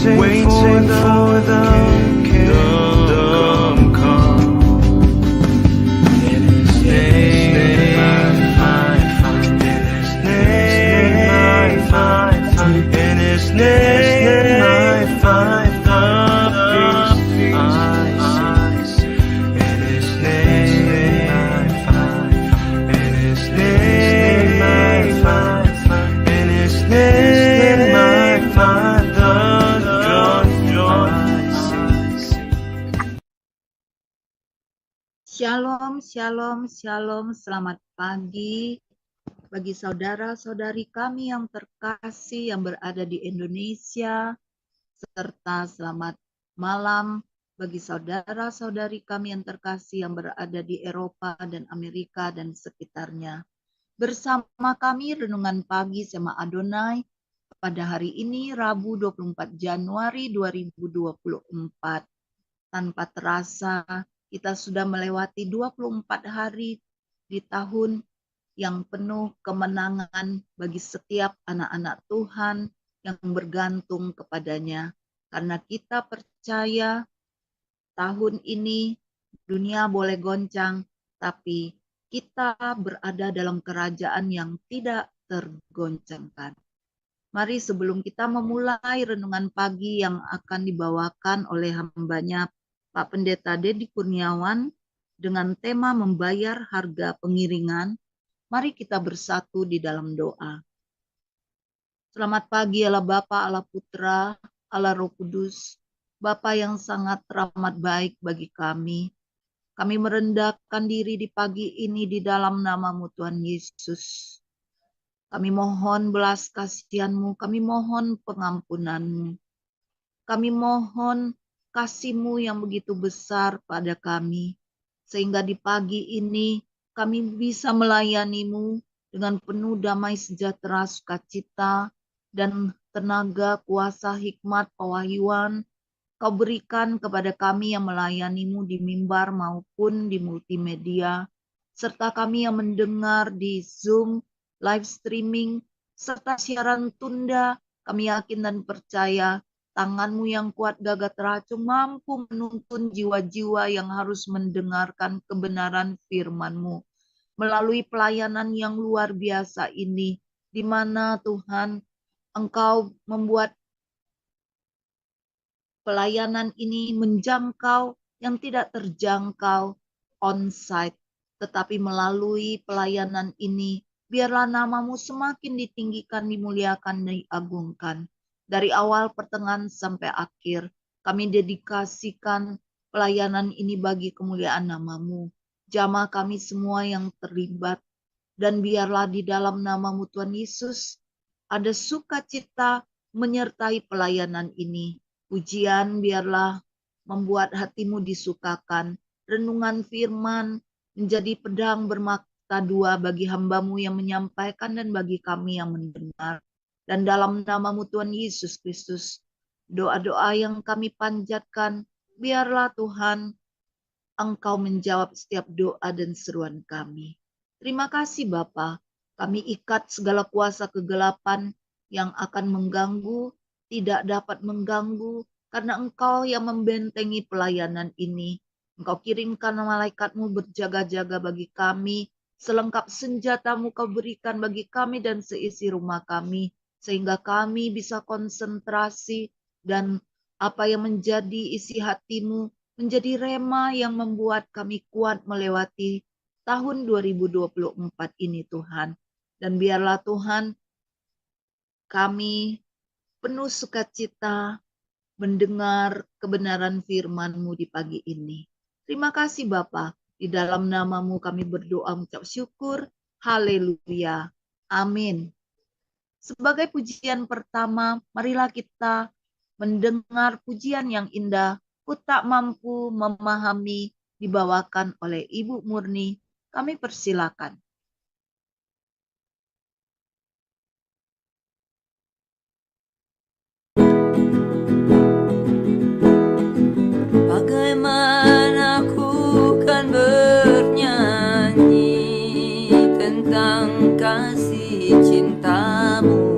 waiting for the kingdom come. In His name I find, in His name I find, in His name I find the peace I seek. In His name I find, in His name I find, in His name I find the joy I seek. Shalom, shalom, shalom. Selamat pagi bagi saudara-saudari kami yang terkasih yang berada di Indonesia, serta selamat malam bagi saudara-saudari kami yang terkasih yang berada di Eropa dan Amerika dan sekitarnya. Bersama kami Renungan Pagi Sema Adonai pada hari ini Rabu 24 Januari 2024. Tanpa terasa kita sudah melewati 24 hari di tahun yang penuh kemenangan bagi setiap anak-anak Tuhan yang bergantung kepadanya. Karena kita percaya tahun ini dunia boleh goncang, tapi kita berada dalam kerajaan yang tidak tergoncangkan. Mari sebelum kita memulai renungan pagi yang akan dibawakan oleh hambanya Pak Pendeta Dedi Kurniawan dengan tema membayar harga pengiringan, mari kita bersatu di dalam doa. Selamat pagi Allah Bapa, Allah Putra, Allah Roh Kudus, Bapa yang sangat teramat baik bagi kami. Kami merendahkan diri di pagi ini di dalam nama-Mu Tuhan Yesus. Kami mohon belas kasihan-Mu, kami mohon pengampunan-Mu. Kami mohon kasih-Mu yang begitu besar pada kami, sehingga di pagi ini kami bisa melayani-Mu dengan penuh damai sejahtera, sukacita, dan tenaga, kuasa, hikmat, pewahyuan. Kau berikan kepada kami yang melayani-Mu di mimbar maupun di multimedia, serta kami yang mendengar di Zoom, live streaming, serta siaran tunda. Kami yakin dan percaya tangan-Mu yang kuat gagah teracung mampu menuntun jiwa-jiwa yang harus mendengarkan kebenaran firman-Mu. Melalui pelayanan yang luar biasa ini, di mana Tuhan Engkau membuat pelayanan ini menjangkau yang tidak terjangkau on-site. Tetapi melalui pelayanan ini, biarlah nama-Mu semakin ditinggikan, dimuliakan, diagungkan. Dari awal, pertengahan, sampai akhir, kami dedikasikan pelayanan ini bagi kemuliaan nama-Mu. Jamah kami semua yang terlibat, dan biarlah di dalam nama-Mu Tuhan Yesus, ada sukacita menyertai pelayanan ini. Pujian biarlah membuat hati-Mu disukakan. Renungan firman menjadi pedang bermata dua bagi hamba-Mu yang menyampaikan dan bagi kami yang mendengar. Dan dalam nama-Mu Tuhan Yesus Kristus, doa-doa yang kami panjatkan, biarlah Tuhan Engkau menjawab setiap doa dan seruan kami. Terima kasih Bapa, kami ikat segala kuasa kegelapan yang akan mengganggu, tidak dapat mengganggu, karena Engkau yang membentengi pelayanan ini. Engkau kirimkan malaikat-Mu berjaga-jaga bagi kami, selengkap senjata-Mu Kau berikan bagi kami dan seisi rumah kami, sehingga kami bisa konsentrasi dan apa yang menjadi isi hati-Mu menjadi rema yang membuat kami kuat melewati tahun 2024 ini Tuhan. Dan biarlah Tuhan kami penuh sukacita mendengar kebenaran firman-Mu di pagi ini. Terima kasih Bapa, di dalam nama-Mu kami berdoa mengucap syukur. Haleluya. Amin. Sebagai pujian pertama, marilah kita mendengar pujian yang indah, Ku Tak Mampu Memahami, dibawakan oleh Ibu Murni. Kami persilakan. Bagaimana ku kan bernyanyi tentang kasih cintamu.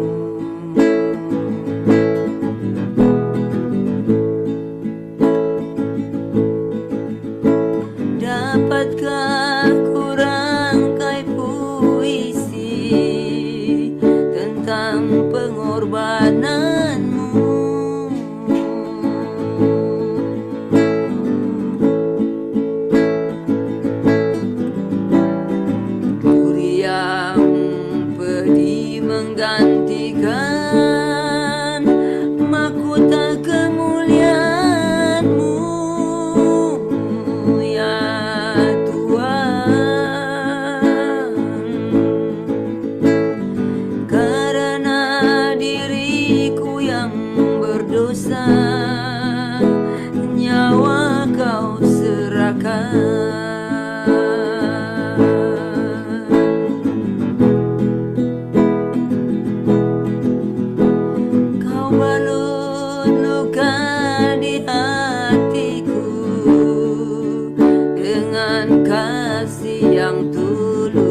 Dapatkah ku rangkai puisi tentang pengorbananmu? Duri yang pedih menggantikan mahkota kemuliaan-Mu, ya Tuhan. Karena diriku yang berdosa, nyawa Kau serahkan. Kau balut luka di hatiku dengan kasih yang tulus.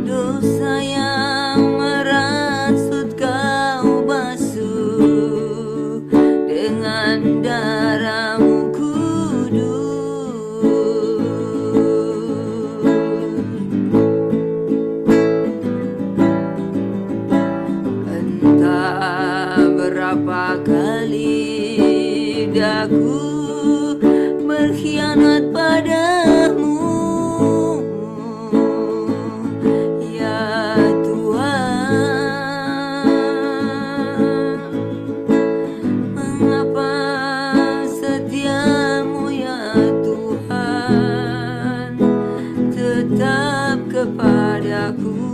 Dosa yang merasut Kau basuh dengan darah-Mu kudus. Entah berapa kali daku berkhianat padamu, ya Tuhan. Mengapa setiamu, ya Tuhan, tetap kepadaku?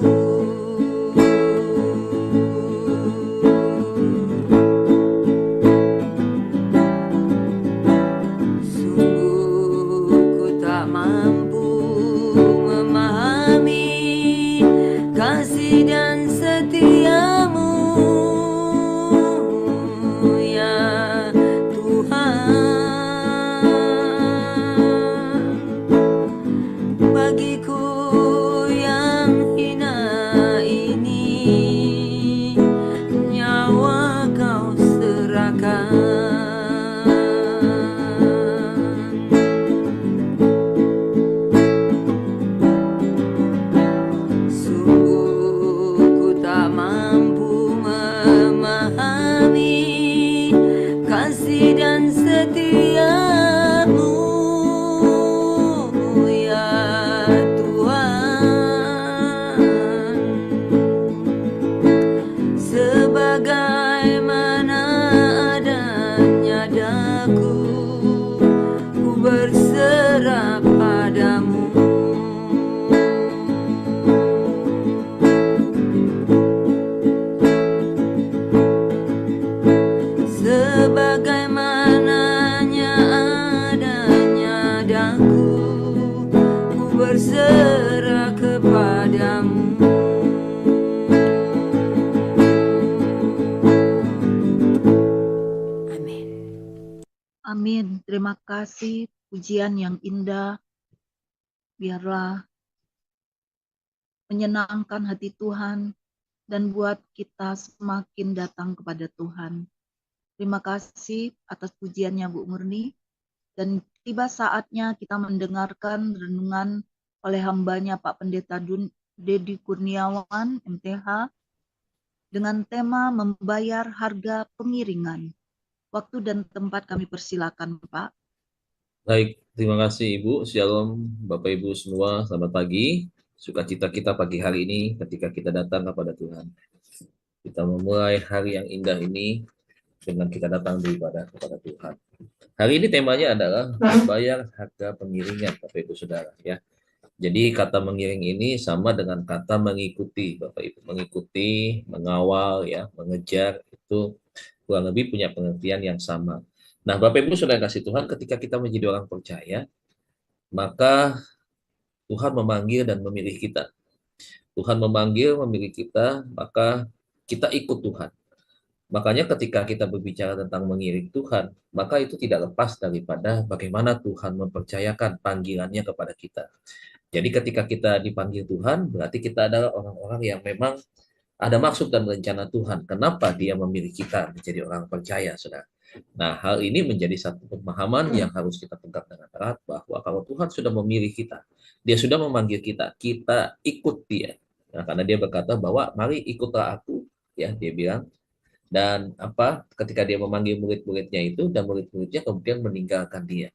Sungguh ku tak mampu memahami kasih dan setiamu, ya Tuhan. Bagiku yang hina ini, nyawa Kau serahkan. Sungguh ku tak mampu memahami kasih dan setiamu, ya Tuhan. Sebagaimana adanya daku, ku berserah padamu. Sebagaimananya adanya daku, ku berserah kepadamu. Amin. Amin. Terima kasih pujian yang indah. Biarlah menyenangkan hati Tuhan dan buat kita semakin datang kepada Tuhan. Terima kasih atas pujiannya Bu Murni. Dan tiba saatnya kita mendengarkan renungan oleh hambanya Pak Pendeta Dedi Kurniawan, MTH, dengan tema membayar harga pengiringan. Waktu dan tempat kami persilakan, Pak. Baik, terima kasih Ibu. Shalom Bapak Ibu semua, selamat pagi. Sukacita kita pagi hari ini ketika kita datang kepada Tuhan. Kita memulai hari yang indah ini dengan kita datang beribadah kepada Tuhan. Hari ini temanya adalah membayar harga pengiringan, Bapak Ibu Saudara, ya. Jadi kata mengiring ini sama dengan kata mengikuti, Bapak Ibu. Mengikuti, mengawal, ya, mengejar, itu kurang lebih punya pengertian yang sama. Nah, Bapak Ibu Saudara kasih Tuhan, ketika kita menjadi orang percaya, maka Tuhan memanggil dan memilih kita. Tuhan memanggil, memilih kita, maka kita ikut Tuhan. Makanya ketika kita berbicara tentang mengiring Tuhan, maka itu tidak lepas daripada bagaimana Tuhan mempercayakan panggilannya kepada kita. Jadi ketika kita dipanggil Tuhan, berarti kita adalah orang-orang yang memang ada maksud dan rencana Tuhan. Kenapa Dia memilih kita menjadi orang percaya, saudara? Nah, hal ini menjadi satu pemahaman yang harus kita pegang dengan erat, bahwa kalau Tuhan sudah memilih kita, Dia sudah memanggil kita, kita ikut Dia. Nah, karena Dia berkata bahwa mari ikutlah aku, ya Dia bilang. Dan ketika Dia memanggil murid-muridnya itu, dan murid-muridnya kemudian meninggalkan Dia.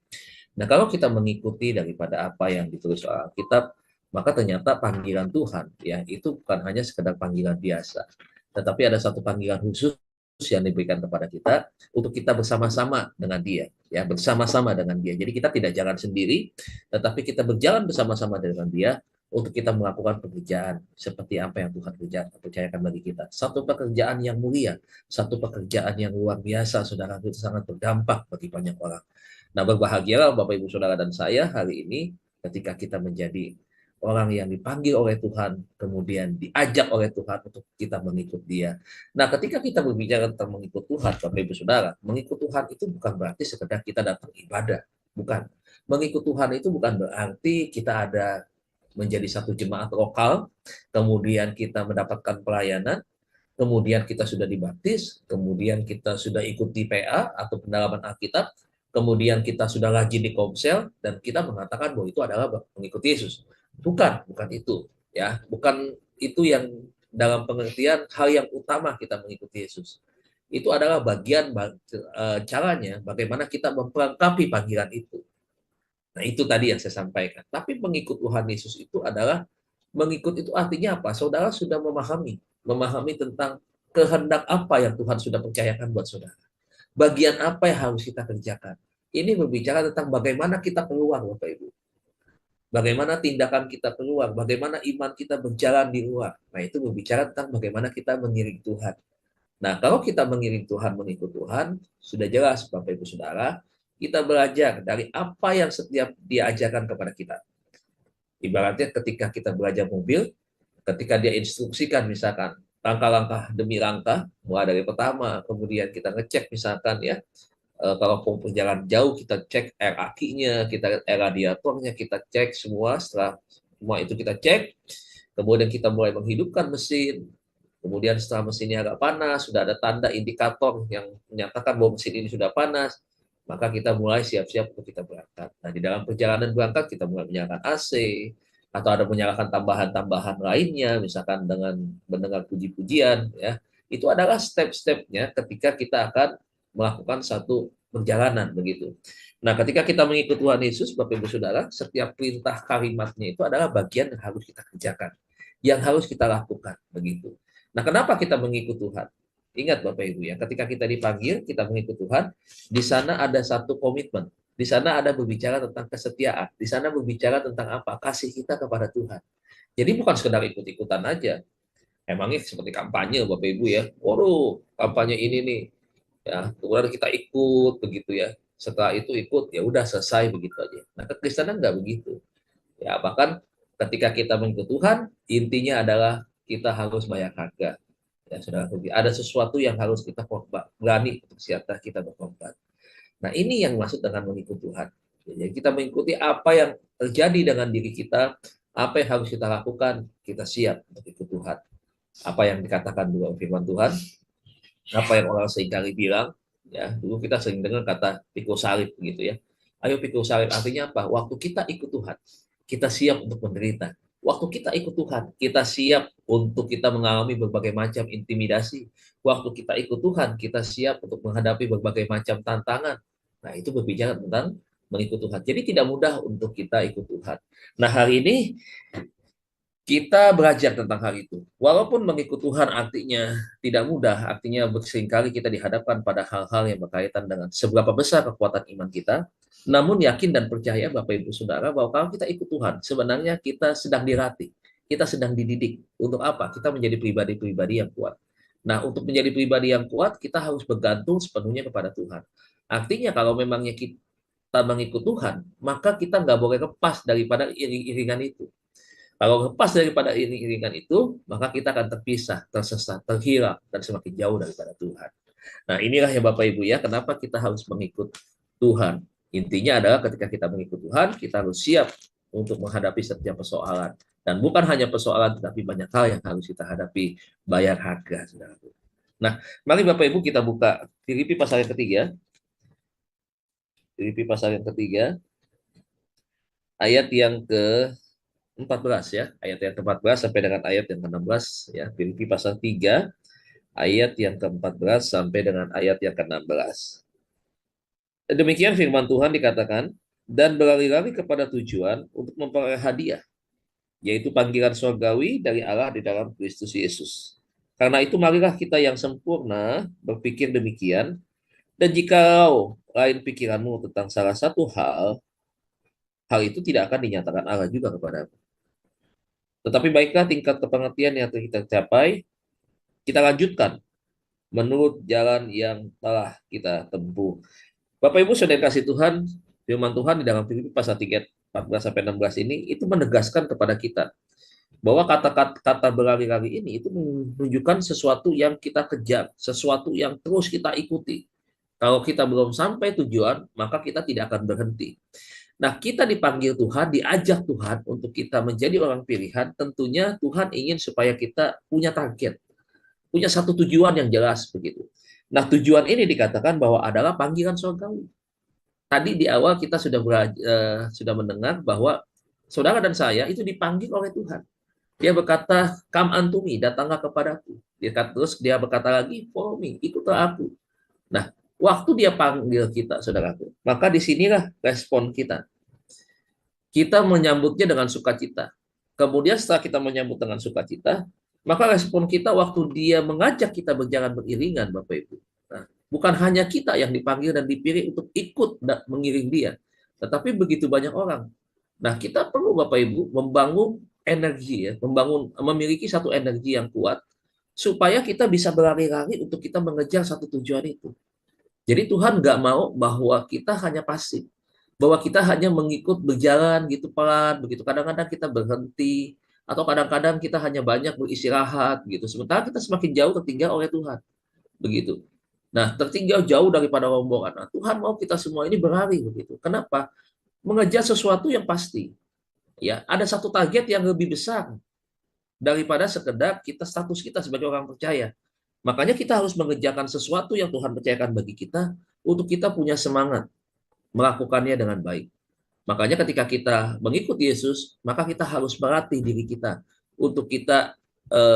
Nah, kalau kita mengikuti daripada apa yang ditulis oleh Alkitab, maka ternyata panggilan Tuhan ya itu bukan hanya sekedar panggilan biasa, tetapi ada satu panggilan khusus yang diberikan kepada kita untuk kita bersama-sama dengan Dia, ya, bersama-sama dengan Dia. Jadi kita tidak jalan sendiri, tetapi kita berjalan bersama-sama dengan Dia untuk kita melakukan pekerjaan seperti apa yang Tuhan percayakan bagi kita. Satu pekerjaan yang mulia, satu pekerjaan yang luar biasa, saudara, itu sangat berdampak bagi banyak orang. Nah, berbahagialah Bapak Ibu Saudara dan saya hari ini ketika kita menjadi orang yang dipanggil oleh Tuhan, kemudian diajak oleh Tuhan untuk kita mengikut Dia. Nah, ketika kita berbicara tentang mengikut Tuhan, Bapak Ibu Saudara, mengikut Tuhan itu bukan berarti sekedar kita datang ibadah, bukan. Mengikut Tuhan itu bukan berarti kita ada menjadi satu jemaat lokal, kemudian kita mendapatkan pelayanan, kemudian kita sudah dibaptis, kemudian kita sudah ikuti PA atau pendalaman Alkitab, kemudian kita sudah rajin di komsel, dan kita mengatakan bahwa itu adalah mengikuti Yesus. Bukan itu, ya, bukan itu yang dalam pengertian hal yang utama kita mengikuti Yesus. Itu adalah bagian caranya bagaimana kita memperlengkapi panggilan itu. Nah, itu tadi yang saya sampaikan. Tapi mengikut Tuhan Yesus itu adalah mengikut itu artinya apa? Saudara sudah memahami tentang kehendak apa yang Tuhan sudah percayakan buat saudara. Bagian apa yang harus kita kerjakan. Ini berbicara tentang bagaimana kita keluar, Bapak Ibu. Bagaimana tindakan kita keluar, bagaimana iman kita berjalan di luar. Nah, itu berbicara tentang bagaimana kita mengiring Tuhan. Nah, kalau kita mengiring Tuhan, mengikut Tuhan, sudah jelas, Bapak Ibu Saudara, kita belajar dari apa yang setiap Dia ajarkan kepada kita. Ibaratnya ketika kita belajar mobil, ketika Dia instruksikan misalkan, langkah-langkah demi langkah, mulai dari pertama, kemudian kita ngecek misalkan ya, kalau mau perjalanan jauh kita cek air akinya, kita air radiatornya, kita cek semua. Setelah semua itu kita cek, kemudian kita mulai menghidupkan mesin. Kemudian setelah mesinnya agak panas, sudah ada tanda indikator yang menyatakan bahwa mesin ini sudah panas, maka kita mulai siap-siap untuk kita berangkat. Nah, di dalam perjalanan berangkat kita mulai menyalakan AC, atau ada menyalakan tambahan-tambahan lainnya, misalkan dengan mendengar puji-pujian, ya. Itu adalah step-stepnya ketika kita akan melakukan satu perjalanan begitu. Nah, ketika kita mengikut Tuhan Yesus, Bapak Ibu Saudara, setiap perintah kalimatnya itu adalah bagian yang harus kita kerjakan, yang harus kita lakukan begitu. Nah, kenapa kita mengikut Tuhan? Ingat Bapak Ibu ya, ketika kita dipanggil, kita mengikut Tuhan, di sana ada satu komitmen. Di sana ada berbicara tentang kesetiaan. Di sana berbicara tentang apa? Kasih kita kepada Tuhan. Jadi bukan sekedar ikut-ikutan aja. Emangnya seperti kampanye Bapak Ibu ya. Waduh, kampanye ini nih. Ya, kemudian kita ikut begitu ya. Setelah itu ikut ya udah selesai begitu aja. Nah, kekristenan nggak begitu. Ya, bahkan ketika kita mengikut Tuhan, intinya adalah kita harus bayar harga. Ya, sudah ada sesuatu yang harus kita berani untuk siap kita berkorban. Nah, ini yang maksud dengan mengikut Tuhan. Jadi kita mengikuti apa yang terjadi dengan diri kita, apa yang harus kita lakukan, kita siap untuk ikut Tuhan. Apa yang dikatakan dulu firman Tuhan, apa yang orang seringkali bilang, ya dulu kita sering dengar kata pikul salib gitu ya. Ayo pikul salib, artinya apa? Waktu kita ikut Tuhan, kita siap untuk menderita. Waktu kita ikut Tuhan, kita siap untuk kita mengalami berbagai macam intimidasi. Waktu kita ikut Tuhan, kita siap untuk menghadapi berbagai macam tantangan. Nah, itu berbicara tentang mengikut Tuhan. Jadi tidak mudah untuk kita ikut Tuhan. Nah, hari ini kita belajar tentang hal itu. Walaupun mengikut Tuhan artinya tidak mudah, artinya seringkali kita dihadapkan pada hal-hal yang berkaitan dengan seberapa besar kekuatan iman kita, namun yakin dan percaya Bapak Ibu Saudara bahwa kalau kita ikut Tuhan, sebenarnya kita sedang dilatih, kita sedang dididik. Untuk apa? Kita menjadi pribadi-pribadi yang kuat. Nah, untuk menjadi pribadi yang kuat, kita harus bergantung sepenuhnya kepada Tuhan. Artinya kalau memangnya kita mengikut Tuhan, maka kita nggak boleh lepas daripada iring-iringan itu. Kalau lepas daripada iring-iringan itu, maka kita akan terpisah, tersesat, terhilang, dan semakin jauh daripada Tuhan. Nah, inilah ya Bapak Ibu ya, kenapa kita harus mengikut Tuhan. Intinya adalah ketika kita mengikut Tuhan, kita harus siap untuk menghadapi setiap persoalan. Dan bukan hanya persoalan, tetapi banyak hal yang harus kita hadapi, bayar harga, saudaraku. Nah, mari Bapak Ibu kita buka Filipi pasal yang ketiga. Filipi pasal yang ketiga, ayat yang ke-14 ya. Ayat yang ke-14 sampai dengan ayat yang ke-16 ya. Filipi pasal 3, ayat yang ke-14 sampai dengan ayat yang ke-16. Demikian firman Tuhan dikatakan, dan berlari-lari kepada tujuan untuk memperoleh hadiah, yaitu panggilan surgawi dari Allah di dalam Kristus Yesus. Karena itu marilah kita yang sempurna berpikir demikian, dan jikalau lain pikiranmu tentang salah satu hal, hal itu tidak akan dinyatakan Allah juga kepadamu. Tetapi baiklah tingkat kepengertian yang telah kita capai, kita lanjutkan menurut jalan yang telah kita tempuh. Bapak Ibu Saudara kasih Tuhan, firman Tuhan di dalam Filipi pasal 3 14 sampai 16 ini itu menegaskan kepada kita bahwa kata-kata berlari-lari ini itu menunjukkan sesuatu yang kita kejar, sesuatu yang terus kita ikuti. Kalau kita belum sampai tujuan, maka kita tidak akan berhenti. Nah, kita dipanggil Tuhan, diajak Tuhan untuk kita menjadi orang pilihan. Tentunya Tuhan ingin supaya kita punya target, punya satu tujuan yang jelas begitu. Nah, tujuan ini dikatakan bahwa adalah panggilan surgawi. Tadi di awal kita sudah mendengar bahwa saudara dan saya itu dipanggil oleh Tuhan. Dia berkata, "Come unto me, datanglah kepadaku." Terus dia berkata lagi, "Follow me, ikutlah aku." Nah, waktu dia panggil kita, saudaraku, maka disinilah respon kita. Kita menyambutnya dengan sukacita. Kemudian setelah kita menyambut dengan sukacita, maka respon kita waktu dia mengajak kita berjalan beriringan, Bapak Ibu. Nah, bukan hanya kita yang dipanggil dan dipilih untuk ikut dan mengiring dia, tetapi begitu banyak orang. Nah, kita perlu Bapak Ibu membangun energi ya, memiliki satu energi yang kuat supaya kita bisa berlari-lari untuk kita mengejar satu tujuan itu. Jadi Tuhan nggak mau bahwa kita hanya pasif, bahwa kita hanya mengikut berjalan gitu pelan begitu. Kadang-kadang kita berhenti atau kadang-kadang kita hanya banyak beristirahat gitu. Sementara kita semakin jauh tertinggal oleh Tuhan. Begitu. Nah, tertinggal jauh daripada rombongan. Nah, Tuhan mau kita semua ini berlari begitu. Kenapa? Mengejar sesuatu yang pasti. Ya, ada satu target yang lebih besar daripada sekedar status kita sebagai orang percaya. Makanya kita harus mengerjakan sesuatu yang Tuhan percayakan bagi kita untuk kita punya semangat melakukannya dengan baik. Makanya ketika kita mengikuti Yesus, maka kita harus melatih diri kita untuk kita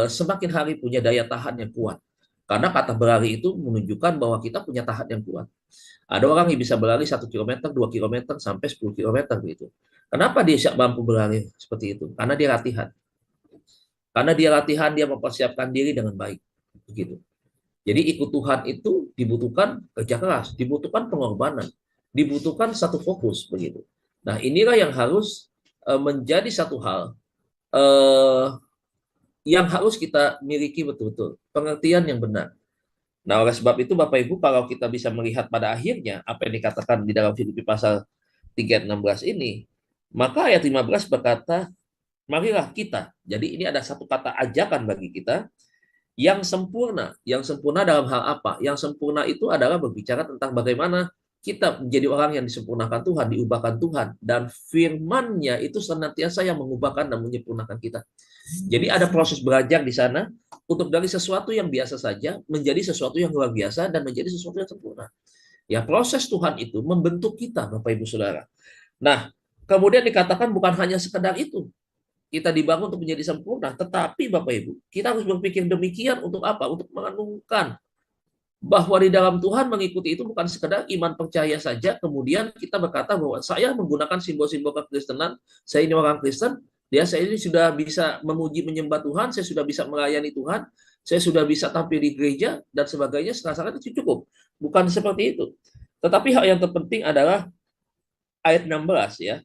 semakin hari punya daya tahan yang kuat. Karena kata berlari itu menunjukkan bahwa kita punya tahan yang kuat. Ada orang yang bisa berlari 1 km, 2 km, sampai 10 km gitu. Kenapa dia mampu berlari seperti itu? Karena dia latihan. Karena dia latihan, dia mempersiapkan diri dengan baik. Begitu. Jadi ikut Tuhan itu dibutuhkan kerja keras, dibutuhkan pengorbanan, dibutuhkan satu fokus begitu. Nah, inilah yang harus menjadi satu hal yang harus kita miliki betul-betul, pengertian yang benar. Nah, oleh sebab itu Bapak Ibu, kalau kita bisa melihat pada akhirnya apa yang dikatakan di dalam Filipi pasal 3:16 ini, maka ayat 15 berkata, marilah kita. Jadi ini ada satu kata ajakan bagi kita yang sempurna. Yang sempurna dalam hal apa? Yang sempurna itu adalah berbicara tentang bagaimana kita menjadi orang yang disempurnakan Tuhan, diubahkan Tuhan. Dan firman-Nya itu senantiasa yang mengubahkan dan menyempurnakan kita. Jadi ada proses belajar di sana untuk dari sesuatu yang biasa saja menjadi sesuatu yang luar biasa dan menjadi sesuatu yang sempurna. Ya, proses Tuhan itu membentuk kita, Bapak Ibu Saudara. Nah, kemudian dikatakan bukan hanya sekedar itu. Kita dibangun untuk menjadi sempurna, tetapi Bapak Ibu, kita harus berpikir demikian untuk apa? Untuk menganungkan bahwa di dalam Tuhan mengikuti itu bukan sekedar iman percaya saja, kemudian kita berkata bahwa saya menggunakan simbol-simbol kekristenan, saya ini orang Kristen, saya ini sudah bisa memuji menyembah Tuhan, saya sudah bisa melayani Tuhan, saya sudah bisa tampil di gereja, dan sebagainya, sekarang itu cukup. Bukan seperti itu. Tetapi hal yang terpenting adalah ayat 16 ya.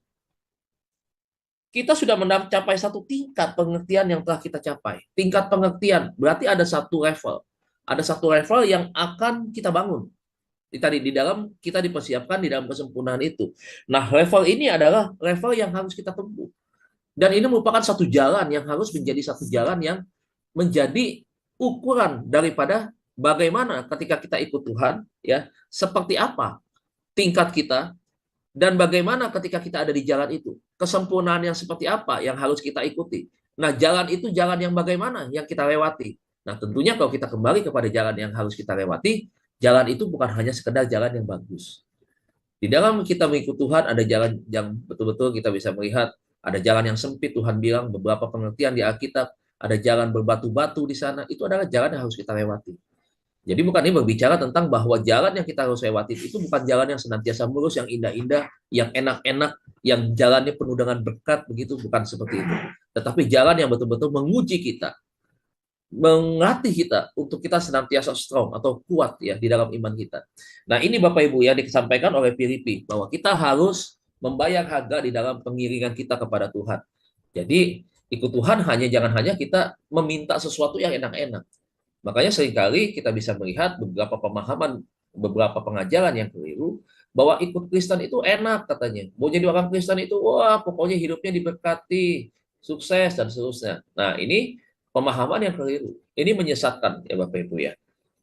Kita sudah mencapai satu tingkat pengertian yang telah kita capai. Tingkat pengertian berarti ada satu level. Ada satu level yang akan kita bangun. Tadi di dalam kita dipersiapkan di dalam kesempurnaan itu. Nah, level ini adalah level yang harus kita tempuh. Dan ini merupakan satu jalan yang harus menjadi satu jalan yang menjadi ukuran daripada bagaimana ketika kita ikut Tuhan, ya, seperti apa tingkat kita, dan bagaimana ketika kita ada di jalan itu, kesempurnaan yang seperti apa yang harus kita ikuti. Nah, jalan itu jalan yang bagaimana yang kita lewati. Nah, tentunya kalau kita kembali kepada jalan yang harus kita lewati, jalan itu bukan hanya sekedar jalan yang bagus. Di dalam kita mengikut Tuhan, ada jalan yang betul-betul kita bisa melihat, ada jalan yang sempit, Tuhan bilang beberapa pengertian di Alkitab, ada jalan berbatu-batu di sana, itu adalah jalan yang harus kita lewati. Jadi bukan ini berbicara tentang bahwa jalan yang kita harus lewati itu bukan jalan yang senantiasa mulus, yang indah-indah, yang enak-enak, yang jalannya penuh dengan berkat, begitu, bukan seperti itu. Tetapi jalan yang betul-betul menguji kita, melatih kita untuk kita senantiasa strong atau kuat ya di dalam iman kita. Nah, ini Bapak Ibu yang disampaikan oleh Filipi bahwa kita harus membayar harga di dalam pengiringan kita kepada Tuhan. Jadi ikut Tuhan jangan hanya kita meminta sesuatu yang enak-enak. Makanya seringkali kita bisa melihat beberapa pemahaman, beberapa pengajaran yang keliru, bahwa ikut Kristen itu enak katanya. Mau jadi orang Kristen itu, wah pokoknya hidupnya diberkati, sukses, dan seterusnya. Nah, ini pemahaman yang keliru. Ini menyesatkan ya Bapak Ibu ya.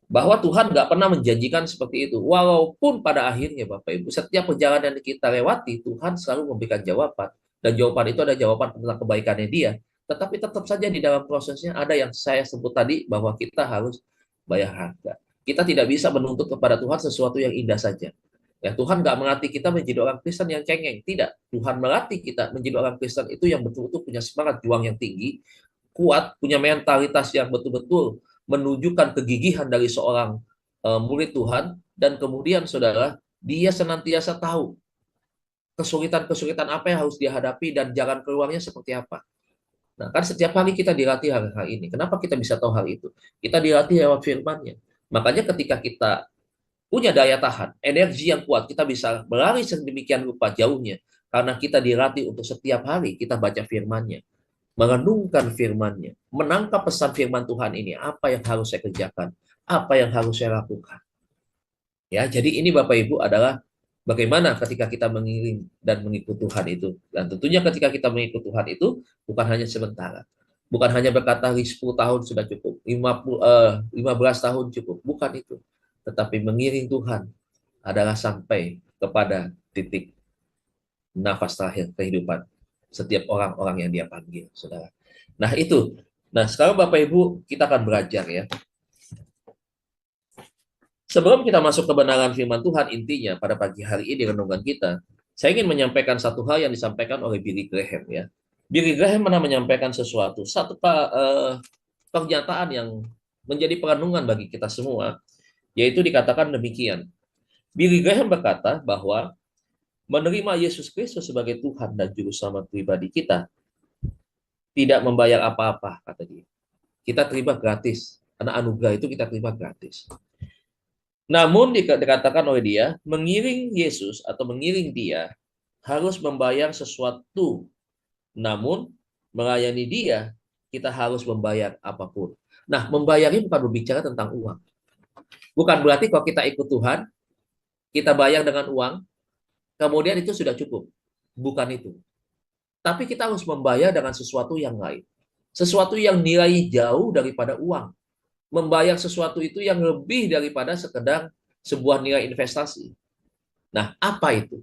Bahwa Tuhan nggak pernah menjanjikan seperti itu. Walaupun pada akhirnya Bapak Ibu, setiap perjalanan yang kita lewati, Tuhan selalu memberikan jawaban. Dan jawaban itu ada jawaban tentang kebaikannya dia. Tetapi tetap saja di dalam prosesnya ada yang saya sebut tadi, bahwa kita harus bayar harga. Kita tidak bisa menuntut kepada Tuhan sesuatu yang indah saja. Ya, Tuhan nggak melatih kita menjadi orang Kristen yang cengeng. Tidak. Tuhan melatih kita menjadi orang Kristen itu yang betul-betul punya semangat juang yang tinggi, kuat, punya mentalitas yang betul-betul menunjukkan kegigihan dari seorang murid Tuhan, dan kemudian saudara, dia senantiasa tahu kesulitan-kesulitan apa yang harus dihadapi dan jalan keluarnya seperti apa. Nah, kan setiap hari kita dilatih hal-hal ini. Kenapa kita bisa tahu hal itu? Kita dilatih lewat firman-Nya. Makanya ketika kita punya daya tahan, energi yang kuat, kita bisa berlari sedemikian rupa jauhnya. Karena kita dilatih untuk setiap hari kita baca firman-Nya, merenungkan firman-Nya, menangkap pesan firman Tuhan ini, apa yang harus saya kerjakan, apa yang harus saya lakukan. Ya, jadi ini Bapak Ibu adalah bagaimana ketika kita mengiring dan mengikut Tuhan itu. Dan tentunya ketika kita mengikut Tuhan itu bukan hanya sementara. Bukan hanya berkata 10 tahun sudah cukup, 15 tahun cukup, bukan itu. Tetapi mengiring Tuhan adalah sampai kepada titik nafas terakhir kehidupan setiap orang-orang yang dia panggil, saudara. Nah, itu. Nah, sekarang Bapak Ibu, kita akan belajar ya. Sebelum kita masuk kebenaran firman Tuhan, intinya pada pagi hari ini renungan kita, saya ingin menyampaikan satu hal yang disampaikan oleh Billy Graham ya. Billy Graham pernah menyampaikan satu pernyataan yang menjadi perenungan bagi kita semua, yaitu dikatakan demikian. Billy Graham berkata bahwa menerima Yesus Kristus sebagai Tuhan dan Juru Selamat pribadi kita tidak membayar apa-apa, kata dia. Kita terima gratis, karena anugerah itu kita terima gratis. Namun dikatakan oleh dia, mengiring Yesus atau mengiring dia harus membayar sesuatu. Namun melayani dia, kita harus membayar apapun. Nah, membayar ini bukan berbicara tentang uang. Bukan berarti kalau kita ikut Tuhan, kita bayar dengan uang, kemudian itu sudah cukup. Bukan itu. Tapi kita harus membayar dengan sesuatu yang lain. Sesuatu yang nilai jauh daripada uang. Membayar sesuatu itu yang lebih daripada sekedar sebuah nilai investasi. Nah, apa itu?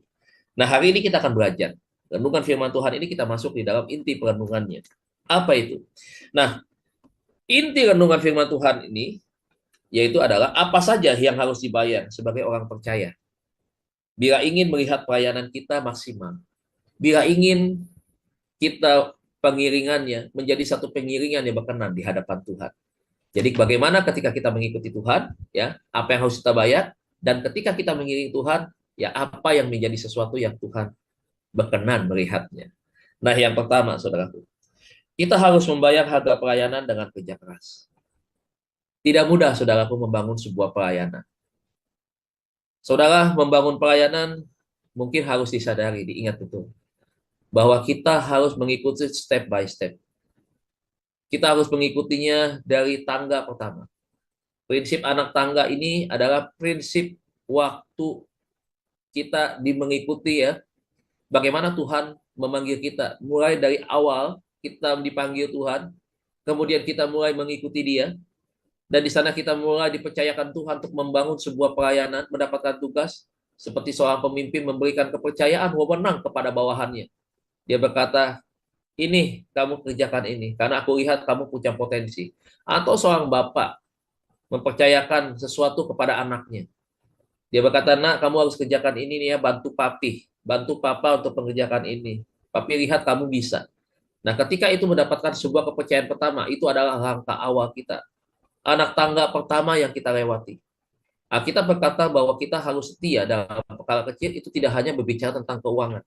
Nah, hari ini kita akan belajar. Renungan firman Tuhan ini kita masuk di dalam inti perenungannya. Apa itu? Nah, inti renungan firman Tuhan ini yaitu adalah apa saja yang harus dibayar sebagai orang percaya. Bila ingin melihat pelayanan kita maksimal. Bila ingin kita pengiringannya menjadi satu pengiringan yang berkenan di hadapan Tuhan. Jadi bagaimana ketika kita mengikuti Tuhan, ya, apa yang harus kita bayar, dan ketika kita mengiringi Tuhan, ya, apa yang menjadi sesuatu yang Tuhan berkenan melihatnya. Nah, yang pertama, saudaraku, kita harus membayar harga pelayanan dengan kerja keras. Tidak mudah, saudaraku, membangun sebuah pelayanan. Saudara, membangun pelayanan mungkin harus disadari, diingat betul, bahwa kita harus mengikuti step by step. Kita harus mengikutinya dari tangga pertama. Prinsip anak tangga ini adalah prinsip waktu kita mengikuti ya. Bagaimana Tuhan memanggil kita. Mulai dari awal kita dipanggil Tuhan, kemudian kita mulai mengikuti Dia. Dan di sana kita mulai dipercayakan Tuhan untuk membangun sebuah pelayanan, mendapatkan tugas, seperti seorang pemimpin memberikan kepercayaan, wewenang kepada bawahannya. Dia berkata, ini kamu kerjakan ini, karena aku lihat kamu punya potensi. Atau seorang bapak mempercayakan sesuatu kepada anaknya. Dia berkata, nak, kamu harus kerjakan ini nih ya, bantu papi, bantu papa untuk mengerjakan ini. Papi lihat kamu bisa. Nah, ketika itu mendapatkan sebuah kepercayaan pertama, itu adalah langkah awal kita. Anak tangga pertama yang kita lewati. Kita berkata bahwa kita harus setia dalam perkara kecil, itu tidak hanya berbicara tentang keuangan.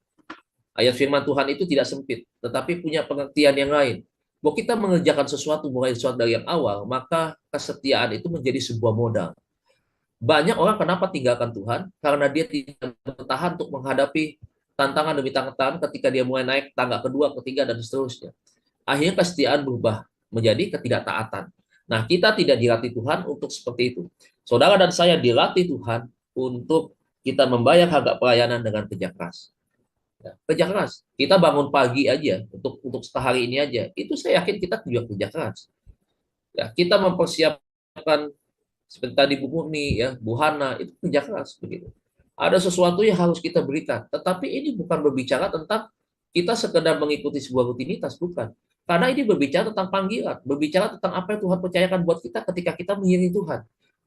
Ayat firman Tuhan itu tidak sempit, tetapi punya pengertian yang lain. Bahwa kita mengerjakan sesuatu, mulai sesuatu dari yang awal, maka kesetiaan itu menjadi sebuah modal. Banyak orang kenapa tinggalkan Tuhan? Karena dia tidak bertahan untuk menghadapi tantangan demi tantangan ketika dia mulai naik tangga kedua, ketiga, dan seterusnya. Akhirnya kesetiaan berubah menjadi ketidaktaatan. Nah, kita tidak dilatih Tuhan untuk seperti itu. Saudara dan saya dilatih Tuhan untuk kita membayar harga pelayanan dengan kerja keras. Ya, kerja keras. Kita bangun pagi aja untuk sehari ini aja. Itu saya yakin kita juga kerja keras. Ya, kita mempersiapkan seperti tadi Bu Murni, ya, Bu Hana, itu kerja keras begitu. Ada sesuatu yang harus kita berikan, tetapi ini bukan berbicara tentang kita sekedar mengikuti sebuah rutinitas, bukan. Karena ini berbicara tentang panggilan, berbicara tentang apa yang Tuhan percayakan buat kita ketika kita mengiringi Tuhan.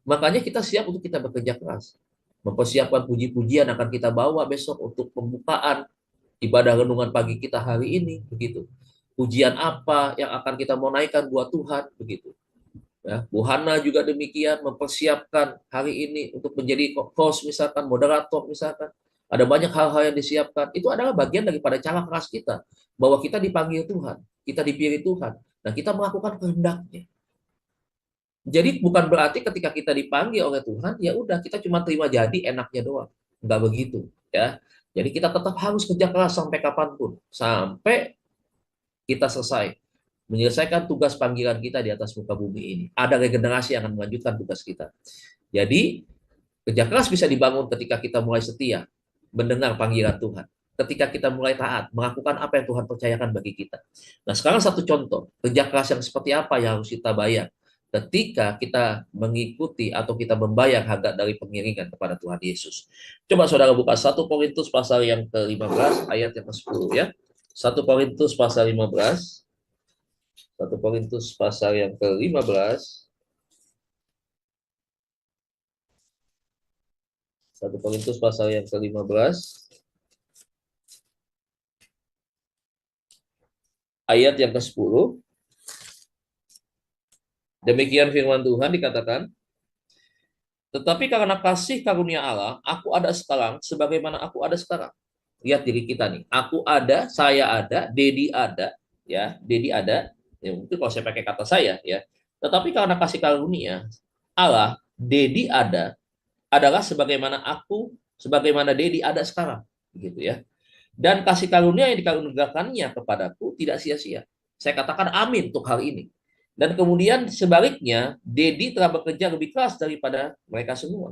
Makanya kita siap untuk kita bekerja keras. Mempersiapkan puji-pujian akan kita bawa besok untuk pembukaan ibadah renungan pagi kita hari ini, begitu. Pujian apa yang akan kita mau naikkan buat Tuhan, begitu. Ya, Bu Hana juga demikian mempersiapkan hari ini untuk menjadi host misalkan, moderator misalkan. Ada banyak hal-hal yang disiapkan. Itu adalah bagian daripada cara keras kita. Bahwa kita dipanggil Tuhan, kita dipilih Tuhan, dan kita melakukan kehendaknya. Jadi bukan berarti ketika kita dipanggil oleh Tuhan, ya udah kita cuma terima jadi enaknya doang. Enggak begitu, ya. Jadi kita tetap harus kerja keras sampai kapanpun, sampai kita selesai menyelesaikan tugas panggilan kita di atas muka bumi ini. Ada regenerasi yang akan melanjutkan tugas kita. Jadi, kerja keras bisa dibangun ketika kita mulai setia, mendengar panggilan Tuhan. Ketika kita mulai taat, melakukan apa yang Tuhan percayakan bagi kita. Nah, sekarang satu contoh, kerja keras yang seperti apa yang harus kita bayar ketika kita mengikuti atau kita membayar harga dari pengiringan kepada Tuhan Yesus. Coba saudara buka 1 Korintus pasal yang ke-15, ayat yang ke-10 ya. 1 Korintus pasal 15, 1 Korintus pasal yang ke-15. 1 Korintus pasal yang ke-15. Ayat yang ke-10. Demikian firman Tuhan dikatakan, tetapi karena kasih karunia Allah, aku ada sekarang sebagaimana aku ada sekarang. Lihat diri kita nih. Aku ada, saya ada, Dedi ada, ya, Dedi ada. Ya, mungkin kalau saya pakai kata saya ya. Tetapi karena kasih karunia Allah, Dedi ada adalah sebagaimana aku, sebagaimana Dedi ada sekarang, begitu ya. Dan kasih karunia yang dikaruniakannya kepadaku tidak sia-sia. Saya katakan amin untuk hal ini. Dan kemudian sebaliknya, Dedi telah bekerja lebih keras daripada mereka semua.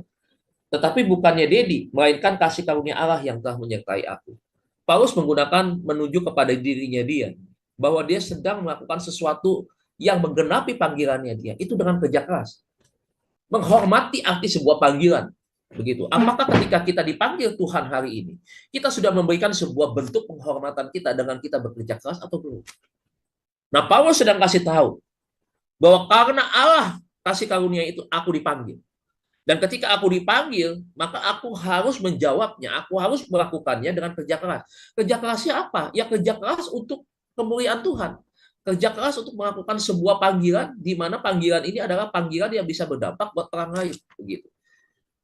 Tetapi bukannya Dedi, melainkan kasih karunia Allah yang telah menyertai aku. Paulus menggunakan menuju kepada dirinya dia, bahwa dia sedang melakukan sesuatu yang menggenapi panggilannya dia, itu dengan kerja keras. Menghormati arti sebuah panggilan. Begitu. Apakah ketika kita dipanggil Tuhan hari ini, kita sudah memberikan sebuah bentuk penghormatan kita dengan kita bekerja keras atau belum? Nah, Paulus sedang kasih tahu bahwa karena Allah kasih karunia itu, aku dipanggil. Dan ketika aku dipanggil, maka aku harus menjawabnya, aku harus melakukannya dengan kerja keras. Kerja kerasnya apa? Ya kerja keras untuk kemuliaan Tuhan. Kerja keras untuk melakukan sebuah panggilan, di mana panggilan ini adalah panggilan yang bisa berdampak buat orang lain. Begitu.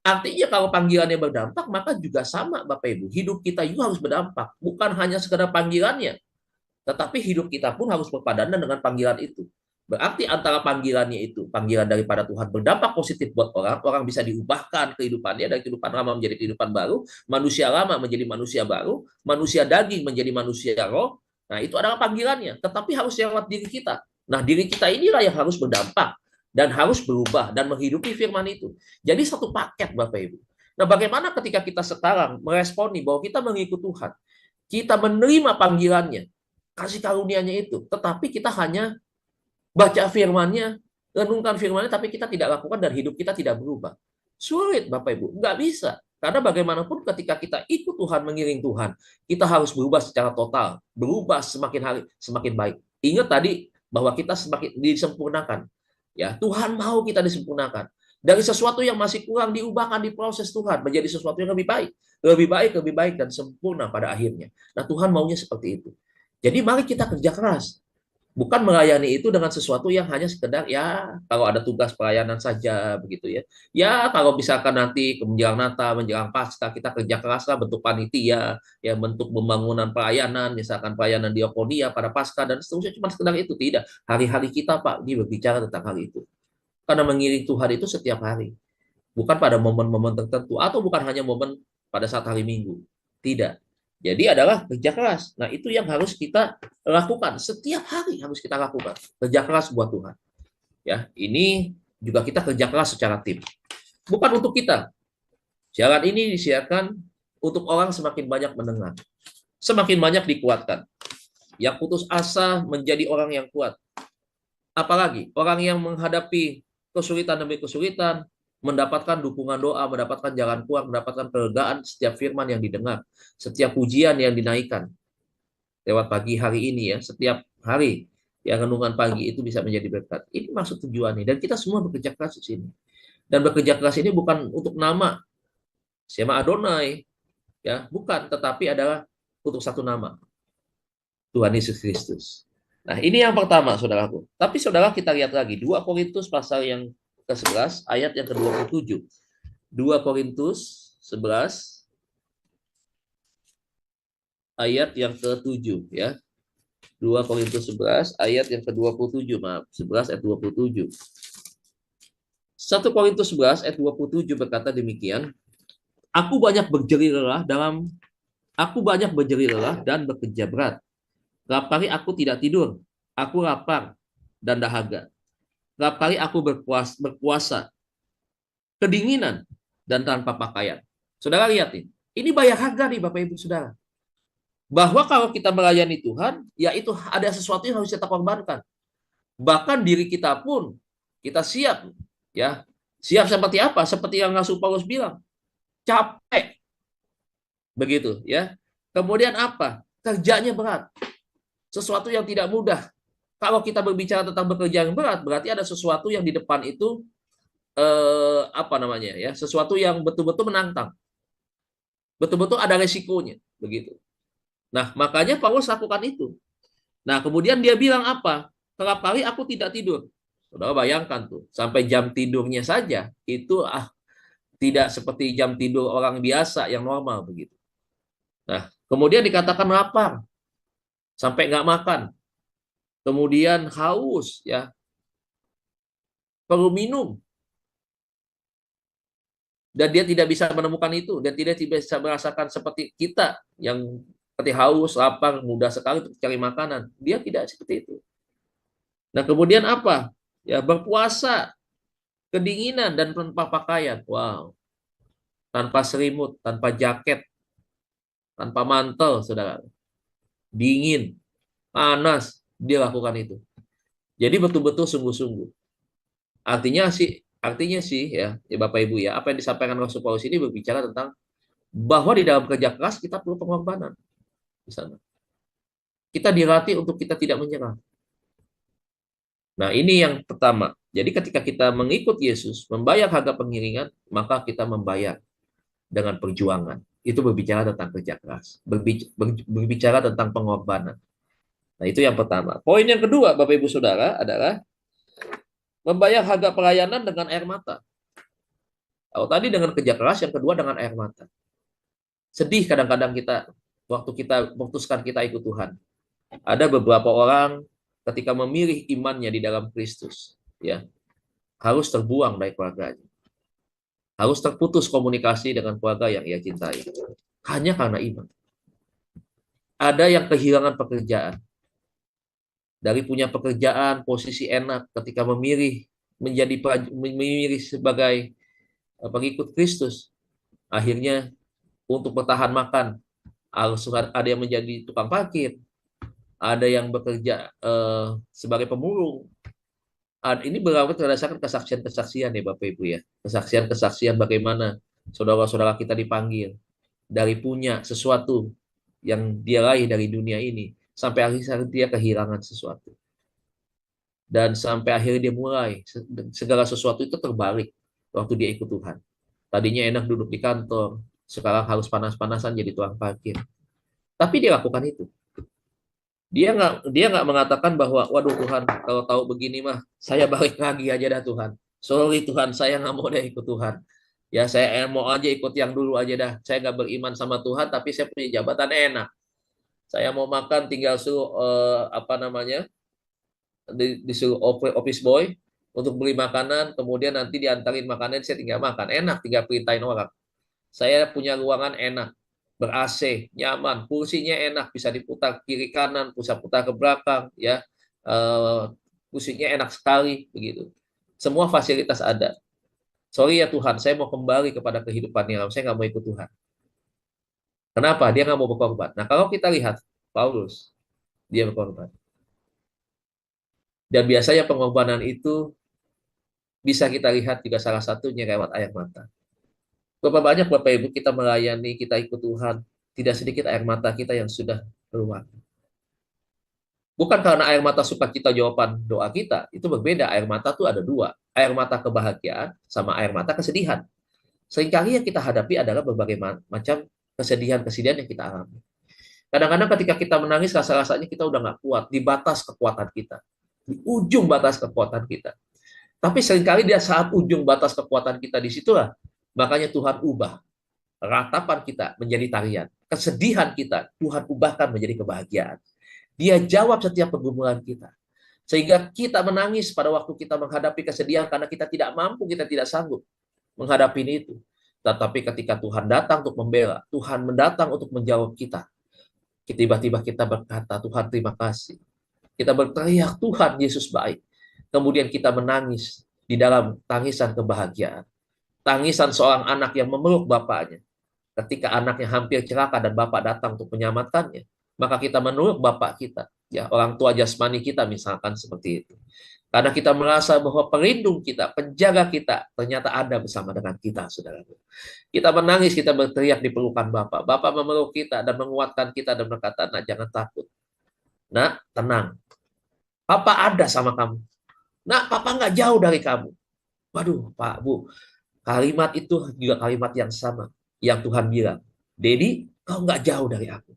Artinya kalau panggilannya berdampak, maka juga sama Bapak Ibu. Hidup kita juga harus berdampak. Bukan hanya sekedar panggilannya, tetapi hidup kita pun harus berpadanan dengan panggilan itu. Berarti antara panggilannya itu, panggilan daripada Tuhan berdampak positif buat orang, orang bisa diubahkan kehidupannya dari kehidupan lama menjadi kehidupan baru, manusia lama menjadi manusia baru, manusia daging menjadi manusia roh. Nah, itu adalah panggilannya, tetapi harus lewat diri kita. Nah, diri kita inilah yang harus berdampak dan harus berubah dan menghidupi firman itu. Jadi satu paket Bapak Ibu. Nah, bagaimana ketika kita sekarang meresponi bahwa kita mengikut Tuhan, kita menerima panggilannya, kasih karunia-Nya itu, tetapi kita hanya baca firman-Nya, renungkan firman-Nya tapi kita tidak lakukan dan hidup kita tidak berubah. Sulit Bapak Ibu, nggak bisa. Karena bagaimanapun ketika kita ikut Tuhan, mengiring Tuhan, kita harus berubah secara total, berubah semakin hari semakin baik. Ingat tadi bahwa kita semakin disempurnakan. Ya, Tuhan mau kita disempurnakan. Dari sesuatu yang masih kurang diubahkan di proses Tuhan menjadi sesuatu yang lebih baik, lebih baik dan sempurna pada akhirnya. Nah, Tuhan maunya seperti itu. Jadi mari kita kerja keras. Bukan melayani itu dengan sesuatu yang hanya sekedar ya kalau ada tugas pelayanan saja begitu ya. Ya kalau misalkan nanti menjelang Natal, menjelang Paskah kita kerja keras lah bentuk panitia, ya bentuk pembangunan pelayanan, misalkan pelayanan diakonia pada Paskah dan seterusnya cuma sekedar itu tidak. Hari-hari kita Pak ini berbicara tentang hal itu. Karena mengiring Tuhan itu setiap hari. Bukan pada momen-momen tertentu atau bukan hanya momen pada saat hari Minggu. Tidak. Jadi adalah kerja keras. Nah, itu yang harus kita lakukan. Setiap hari harus kita lakukan. Kerja keras buat Tuhan. Ya, ini juga kita kerja keras secara tim. Bukan untuk kita. Siaran ini disiarkan untuk orang semakin banyak mendengar. Semakin banyak dikuatkan. Yang putus asa menjadi orang yang kuat. Apalagi orang yang menghadapi kesulitan demi kesulitan, mendapatkan dukungan doa, mendapatkan jalan keluar, mendapatkan kelegaan setiap firman yang didengar, setiap pujian yang dinaikkan lewat pagi hari ini ya, setiap hari yang renungan pagi itu bisa menjadi berkat. Ini maksud tujuannya dan kita semua bekerja keras di sini. Dan bekerja keras ini bukan untuk nama Shema Adonai ya, bukan, tetapi adalah untuk satu nama, Tuhan Yesus Kristus. Nah, ini yang pertama, saudaraku. Tapi saudara kita lihat lagi 2 Korintus pasal yang ke-11 ayat yang ke-27. 2 Korintus 11 ayat yang ke-7 ya. 2 Korintus 11 ayat yang ke-27, maaf, 11 ayat 27. 1 Korintus 11 ayat 27 berkata demikian, Aku banyak berjeri lelah dan bekerja berat. Kerap kali aku tidak tidur, aku lapar dan dahaga. Kerap kali aku berpuasa, kedinginan, dan tanpa pakaian. Saudara lihat nih, ini bayar harga nih Bapak Ibu Saudara. Bahwa kalau kita melayani Tuhan, ya itu ada sesuatu yang harus kita korbankan. Bahkan diri kita pun, kita siap. Ya, siap seperti apa? Seperti yang Rasul Paulus bilang, capek. Begitu ya. Kemudian apa? Kerjanya berat. Sesuatu yang tidak mudah. Kalau kita berbicara tentang bekerja yang berat, berarti ada sesuatu yang di depan itu apa namanya ya, sesuatu yang betul-betul menantang, betul-betul ada resikonya, begitu. Nah, makanya Paulus lakukan itu. Nah, kemudian dia bilang apa? Kerap kali aku tidak tidur. Saudara bayangkan tuh, sampai jam tidurnya saja itu tidak seperti jam tidur orang biasa yang normal begitu. Nah, kemudian dikatakan lapar, sampai nggak makan. Kemudian haus ya, perlu minum, dan dia tidak bisa menemukan itu dan tidak bisa merasakan seperti kita yang seperti haus, lapar, mudah sekali untuk cari makanan. Dia tidak seperti itu. Nah, kemudian apa? Ya, berpuasa, kedinginan dan tanpa pakaian. Wow. Tanpa selimut, tanpa jaket, tanpa mantel, saudara. Dingin, panas, dia lakukan itu. Jadi betul-betul sungguh-sungguh. Artinya sih ya Bapak Ibu ya, apa yang disampaikan Rasul Paulus ini berbicara tentang bahwa di dalam kerja keras kita perlu pengorbanan di sana. Kita dilatih untuk kita tidak menyerah. Nah, ini yang pertama. Jadi ketika kita mengikut Yesus, membayar harga pengiringan, maka kita membayar dengan perjuangan. Itu berbicara tentang kerja keras, berbicara tentang pengorbanan. Nah, itu yang pertama. Poin yang kedua, Bapak Ibu Saudara, adalah membayar harga pelayanan dengan air mata. Kalau tadi dengan kerja keras, yang kedua dengan air mata. Sedih kadang-kadang kita, waktu kita memutuskan kita ikut Tuhan. Ada beberapa orang ketika memilih imannya di dalam Kristus, ya, harus terbuang dari keluarganya. Harus terputus komunikasi dengan keluarga yang ia cintai. Hanya karena iman. Ada yang kehilangan pekerjaan. Dari punya pekerjaan, posisi enak, ketika memilih sebagai pengikut Kristus, akhirnya untuk bertahan makan, harus ada yang menjadi tukang parkir, ada yang bekerja sebagai pemulung, Ini berawal berdasarkan kesaksian-kesaksian ya Bapak Ibu ya. Kesaksian-kesaksian bagaimana saudara-saudara kita dipanggil dari punya sesuatu yang dia raih dari dunia ini sampai akhirnya dia kehilangan sesuatu. Dan sampai akhirnya dia mulai segala sesuatu itu terbalik waktu dia ikut Tuhan. Tadinya enak duduk di kantor, sekarang harus panas-panasan jadi tukang parkir. Tapi dia lakukan itu. Dia nggak mengatakan bahwa waduh Tuhan kalau tahu begini mah saya balik lagi aja dah Tuhan. Sorry Tuhan, saya nggak mau deh ikut Tuhan. Ya saya mau aja ikut yang dulu aja dah. Saya nggak beriman sama Tuhan, tapi saya punya jabatan enak. Saya mau makan tinggal suruh apa namanya disuruh office boy untuk beli makanan, kemudian nanti diantarin makanan, saya tinggal makan. Enak, tinggal perintahin orang. Saya punya ruangan enak, ber-AC, nyaman, kursinya enak, bisa diputar kiri kanan, bisa putar ke belakang, ya. Kursinya enak sekali, begitu. Semua fasilitas ada. Sorry ya Tuhan, saya mau kembali kepada kehidupan yang lalu. Saya nggak mau ikut Tuhan. Kenapa? Dia nggak mau berkorban. Nah, kalau kita lihat Paulus, dia berkorban. Dan biasanya pengorbanan itu bisa kita lihat juga salah satunya lewat air mata. Berapa banyak Bapak Ibu kita melayani, kita ikut Tuhan, tidak sedikit air mata kita yang sudah keluar. Bukan karena air mata sukacita jawaban doa kita, itu berbeda. Air mata itu ada dua, air mata kebahagiaan sama air mata kesedihan. Seringkali yang kita hadapi adalah berbagai macam kesedihan-kesedihan yang kita alami. Kadang-kadang ketika kita menangis, rasa-rasanya kita udah nggak kuat, di batas kekuatan kita, di ujung batas kekuatan kita. Tapi seringkali dia saat ujung batas kekuatan kita disitulah, makanya Tuhan ubah ratapan kita menjadi tarian. Kesedihan kita, Tuhan ubahkan menjadi kebahagiaan. Dia jawab setiap pergumulan kita. Sehingga kita menangis pada waktu kita menghadapi kesedihan karena kita tidak mampu, kita tidak sanggup menghadapi itu. Tetapi ketika Tuhan datang untuk membela, Tuhan mendatang untuk menjawab kita. Tiba-tiba kita berkata, Tuhan terima kasih. Kita berteriak, Tuhan Yesus baik. Kemudian kita menangis di dalam tangisan kebahagiaan. Tangisan seorang anak yang memeluk bapaknya. Ketika anaknya hampir celaka dan bapak datang untuk menyelamatkannya, maka kita menurut bapak kita, ya orang tua jasmani kita misalkan seperti itu. Karena kita merasa bahwa pelindung kita, penjaga kita, ternyata ada bersama dengan kita, saudara. Kita menangis, kita berteriak di pelukan bapak. Bapak memeluk kita dan menguatkan kita dan berkata, nah jangan takut. Nah, tenang. Papa ada sama kamu. Nah, papa nggak jauh dari kamu. Waduh, Pak, Bu. Kalimat itu juga kalimat yang sama. Yang Tuhan bilang, Dedi, kau nggak jauh dari aku.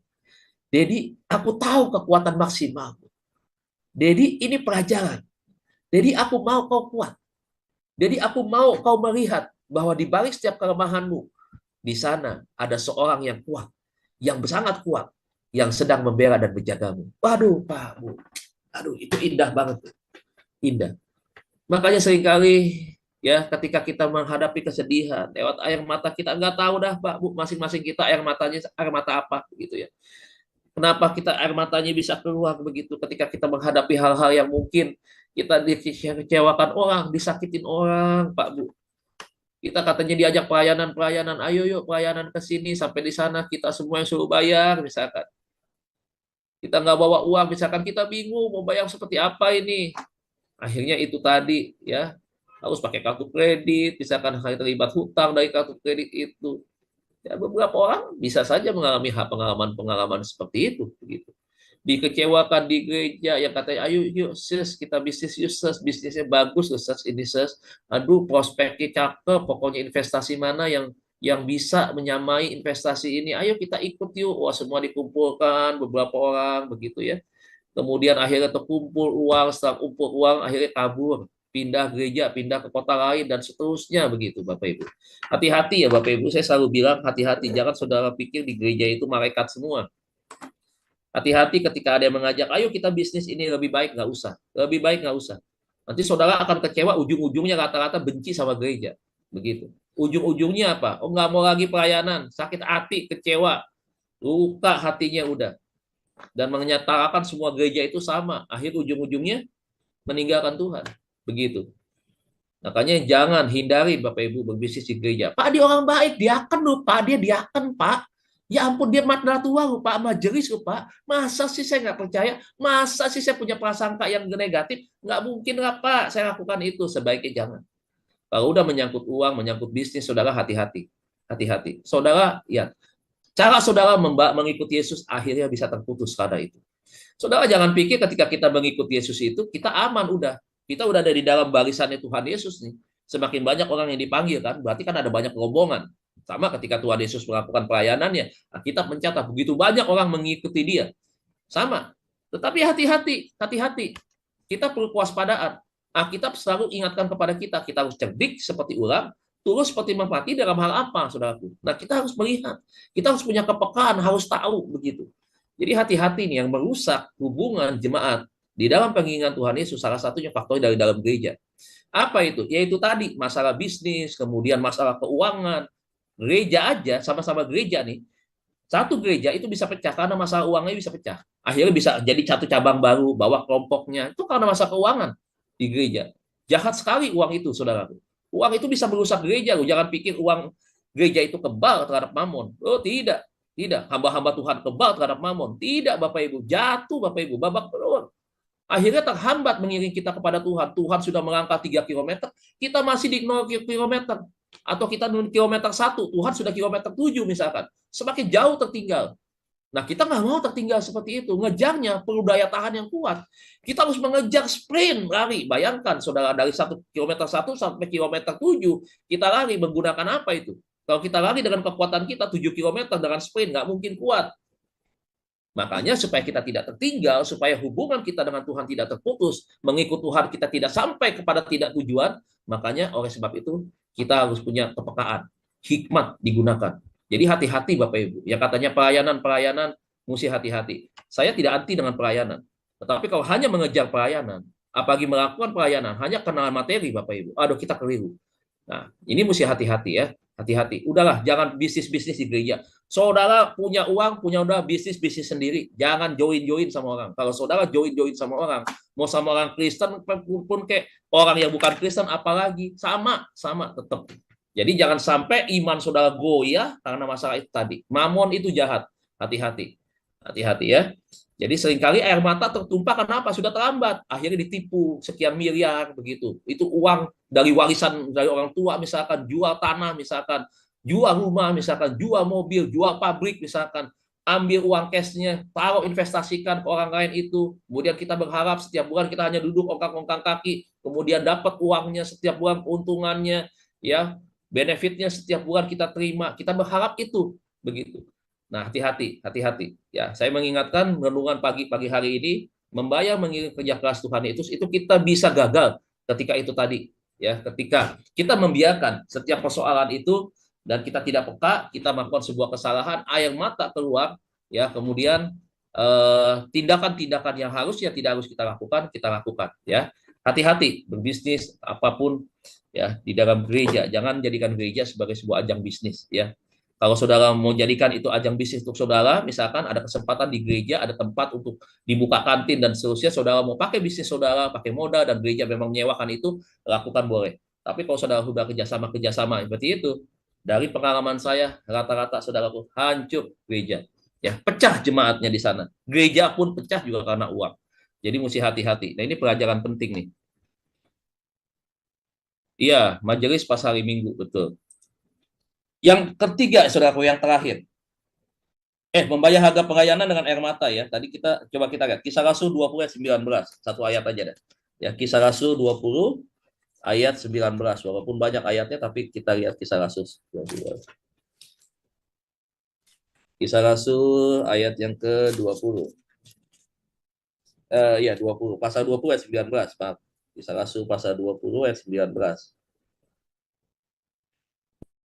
Dedi, aku tahu kekuatan maksimalmu. Dedi, ini pelajaran. Dedi, aku mau kau kuat. Dedi, aku mau kau melihat bahwa di balik setiap kelemahanmu, di sana ada seorang yang kuat, yang sangat kuat, yang sedang membela dan menjagamu. Waduh, Pak, Bu. Aduh, itu indah banget. Indah. Makanya seringkali ya ketika kita menghadapi kesedihan lewat air mata kita nggak tahu dah Pak Bu, masing-masing kita air matanya air mata apa gitu ya. Kenapa kita air matanya bisa keluar begitu ketika kita menghadapi hal-hal yang mungkin kita dikecewakan orang, disakitin orang, Pak Bu. Kita katanya diajak pelayanan, ayo yuk pelayanan ke sini, sampai di sana kita semua yang suruh bayar misalkan. Kita nggak bawa uang, misalkan kita bingung mau bayar seperti apa ini. Akhirnya itu tadi ya harus pakai kartu kredit, misalkan terlibat hutang dari kartu kredit itu. Ya, beberapa orang bisa saja mengalami pengalaman-pengalaman seperti itu, begitu. Dikecewakan di gereja yang katanya, ayo yuk sis kita bisnis yuk sis, bisnisnya bagus sis ini sis, aduh prospeknya cakep, pokoknya investasi mana yang bisa menyamai investasi ini, ayo kita ikut yuk. Wah semua dikumpulkan beberapa orang begitu ya. Kemudian akhirnya terkumpul uang, setelah kumpul uang akhirnya kabur, pindah gereja, pindah ke kota lain, dan seterusnya begitu Bapak Ibu. Hati-hati ya Bapak Ibu, saya selalu bilang hati-hati, jangan saudara pikir di gereja itu malaikat semua. Hati-hati ketika ada yang mengajak, ayo kita bisnis ini lebih baik, nggak usah. Lebih baik nggak usah. Nanti saudara akan kecewa, ujung-ujungnya rata-rata benci sama gereja. Begitu. Ujung-ujungnya apa? Oh nggak mau lagi pelayanan, sakit hati, kecewa, luka hatinya udah. Dan menyatakan semua gereja itu sama. Akhir ujung-ujungnya meninggalkan Tuhan. Begitu. Makanya jangan hindari Bapak Ibu berbisnis di gereja. Pak, dia orang baik, diaken loh, Pak, dia diaken, Pak. Ya ampun, dia tua loh Pak, majelis loh Pak. Masa sih saya nggak percaya? Masa sih saya punya prasangka yang negatif? Nggak mungkin lah Pak, saya lakukan itu. Sebaiknya jangan. Kalau udah menyangkut uang, menyangkut bisnis, saudara hati-hati. Hati-hati. Saudara, ya, cara saudara mengikuti Yesus akhirnya bisa terputus karena itu. Saudara jangan pikir ketika kita mengikuti Yesus itu, kita aman udah. Kita udah ada di dalam barisannya Tuhan Yesus nih. Semakin banyak orang yang dipanggil kan, berarti kan ada banyak rombongan. Sama ketika Tuhan Yesus melakukan pelayanannya, Alkitab mencatat begitu banyak orang mengikuti dia. Sama. Tetapi hati-hati, hati-hati. Kita perlu kewaspadaan. Alkitab selalu ingatkan kepada kita, kita harus cerdik seperti ular, tulus seperti merpati dalam hal apa, saudaraku. Nah, kita harus melihat. Kita harus punya kepekaan, harus tahu begitu. Jadi hati-hati nih yang merusak hubungan jemaat di dalam pengingat Tuhan Yesus, salah satunya faktor dari dalam gereja. Apa itu? Yaitu tadi masalah bisnis, kemudian masalah keuangan. Gereja aja, sama-sama gereja nih, satu gereja itu bisa pecah karena masalah uangnya bisa pecah. Akhirnya bisa jadi satu cabang baru, bawa kelompoknya. Itu karena masalah keuangan di gereja. Jahat sekali uang itu, saudaraku. Uang itu bisa merusak gereja. Jangan pikir uang gereja itu kebal terhadap mamon. Oh, tidak. Tidak. Hamba-hamba Tuhan kebal terhadap mamon. Tidak, Bapak Ibu. Jatuh, Bapak Ibu. Babak belur. Akhirnya terhambat mengiring kita kepada Tuhan. Tuhan sudah melangkah 3 kilometer, kita masih di 0 kilometer. Atau kita di kilometer 1, Tuhan sudah kilometer 7 misalkan. Semakin jauh tertinggal. Nah, kita nggak mau tertinggal seperti itu. Ngejarnya perlu daya tahan yang kuat. Kita harus mengejar sprint, lari. Bayangkan, saudara, dari kilometer 1 sampai kilometer 7, kita lari menggunakan apa itu? Kalau kita lari dengan kekuatan kita 7 kilometer dengan sprint, nggak mungkin kuat. Makanya supaya kita tidak tertinggal, supaya hubungan kita dengan Tuhan tidak terputus, mengikut Tuhan kita tidak sampai kepada tidak tujuan, makanya oleh sebab itu kita harus punya kepekaan, hikmat digunakan. Jadi hati-hati Bapak Ibu. Ya katanya pelayanan mesti hati-hati. Saya tidak anti dengan pelayanan. Tetapi kalau hanya mengejar pelayanan, apalagi melakukan pelayanan, hanya kenal materi Bapak Ibu, aduh kita keliru. Nah, ini mesti hati-hati ya. Hati-hati. Udahlah, jangan bisnis-bisnis di gereja. Saudara punya uang, punya udah bisnis-bisnis sendiri. Jangan join-join sama orang. Kalau saudara join-join sama orang, mau sama orang Kristen pun kayak orang yang bukan Kristen, apalagi sama tetap. Jadi jangan sampai iman saudara goyah karena masalah itu tadi. Mamon itu jahat. Hati-hati. Hati-hati ya. Jadi seringkali air mata tertumpah kenapa? Sudah terlambat. Akhirnya ditipu sekian miliar begitu. Itu uang dari warisan dari orang tua misalkan, jual tanah misalkan, jual rumah misalkan, jual mobil, jual pabrik misalkan, ambil uang cashnya, taruh investasikan ke orang lain itu. Kemudian kita berharap setiap bulan kita hanya duduk ongkang-ongkang kaki, kemudian dapat uangnya setiap bulan, keuntungannya, ya, benefitnya setiap bulan kita terima. Kita berharap itu begitu. Nah, hati-hati. Ya, saya mengingatkan renungan pagi hari ini, membayar mengiring kerja keras Tuhan itu kita bisa gagal ketika itu tadi. Ya, ketika kita membiarkan setiap persoalan itu dan kita tidak peka, kita melakukan sebuah kesalahan, air mata keluar, ya, kemudian tindakan-tindakan yang harusnya tidak harus kita lakukan, ya. Hati-hati berbisnis apapun ya di dalam gereja, jangan jadikan gereja sebagai sebuah ajang bisnis, ya. Kalau saudara mau jadikan itu ajang bisnis untuk saudara, misalkan ada kesempatan di gereja, ada tempat untuk dibuka kantin dan seterusnya, saudara mau pakai bisnis saudara, pakai modal, dan gereja memang menyewakan itu, lakukan boleh. Tapi kalau saudara sudah kerjasama seperti itu, dari pengalaman saya, rata-rata saudaraku hancur gereja. Ya, pecah jemaatnya di sana. Gereja pun pecah juga karena uang. Jadi mesti hati-hati. Nah, ini pelajaran penting nih. Iya, majelis pas hari Minggu, betul. Yang ketiga, saudaraku, yang terakhir. Membayar harga pelayanan dengan air mata ya. Tadi kita lihat Kisah Rasul 20 ayat 19. Satu ayat aja deh. Ya, Kisah Rasul 20 ayat 19. Walaupun banyak ayatnya tapi kita lihat Kisah Rasul 20. Kisah Rasul ayat yang ke-20. Ya, 20. Pasal 20 ayat 19, Pak. Kisah Rasul pasal 20 ayat 19.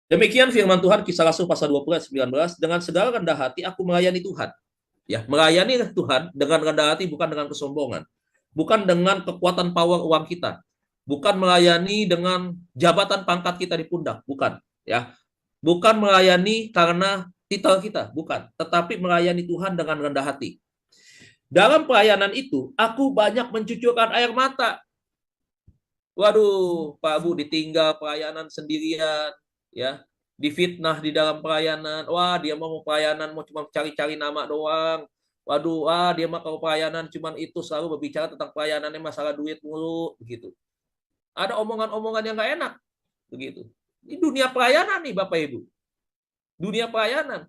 Demikian firman Tuhan, Kisah Rasul pasal 20 ayat 19, dengan segala rendah hati aku melayani Tuhan. Ya, melayani Tuhan dengan rendah hati, bukan dengan kesombongan. Bukan dengan kekuatan power uang kita. Bukan melayani dengan jabatan pangkat kita di pundak, bukan, ya. Bukan melayani karena titel kita, bukan, tetapi melayani Tuhan dengan rendah hati. Dalam pelayanan itu, aku banyak mencucurkan air mata. Waduh, Pak Bu ditinggal pelayanan sendirian, ya. difitnah di dalam pelayanan. Wah, dia mau pelayanan mau cuma cari-cari nama doang. Waduh, dia mah kalau pelayanan cuman itu selalu berbicara tentang pelayanannya masalah duit mulu begitu. Ada omongan-omongan yang nggak enak begitu. Ini dunia pelayanan nih Bapak Ibu. Dunia pelayanan.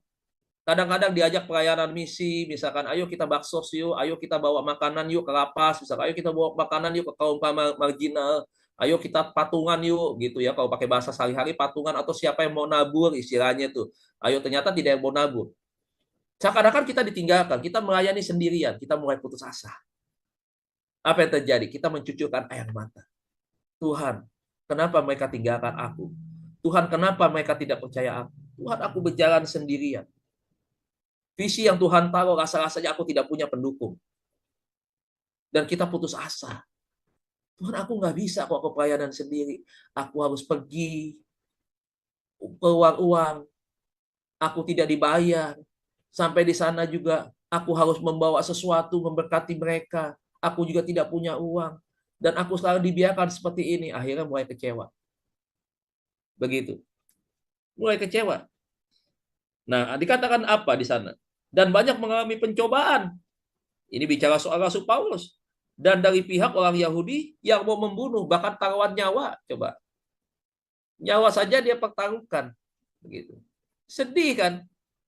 Kadang-kadang diajak pelayanan misi, misalkan ayo kita baksos yuk, ayo kita bawa makanan yuk ke lapas, misalkan ayo kita bawa makanan yuk ke kaum marginal, ayo kita patungan yuk gitu ya, kalau pakai bahasa sehari-hari patungan, atau siapa yang mau nabur istilahnya tuh. Ayo, ternyata tidak yang mau nabur. Seakan-akan kita ditinggalkan, kita melayani sendirian, kita mulai putus asa. Apa yang terjadi? Kita mencucurkan air mata. Tuhan, kenapa mereka tinggalkan aku? Tuhan, kenapa mereka tidak percaya aku? Tuhan, aku berjalan sendirian. Visi yang Tuhan taruh, rasa-rasanya aku tidak punya pendukung. Dan kita putus asa. Tuhan, aku nggak bisa kok ke pelayanan sendiri. Aku harus pergi, keluar uang. Aku tidak dibayar. Sampai di sana juga, aku harus membawa sesuatu, memberkati mereka. Aku juga tidak punya uang. Dan aku selalu dibiarkan seperti ini. Akhirnya mulai kecewa. Begitu. Mulai kecewa. Nah, dikatakan apa di sana? Dan banyak mengalami pencobaan. Ini bicara soal Rasul Paulus. Dan dari pihak orang Yahudi yang mau membunuh, bahkan taruhan nyawa. Coba. Nyawa saja dia pertaruhkan. Begitu. Sedih kan?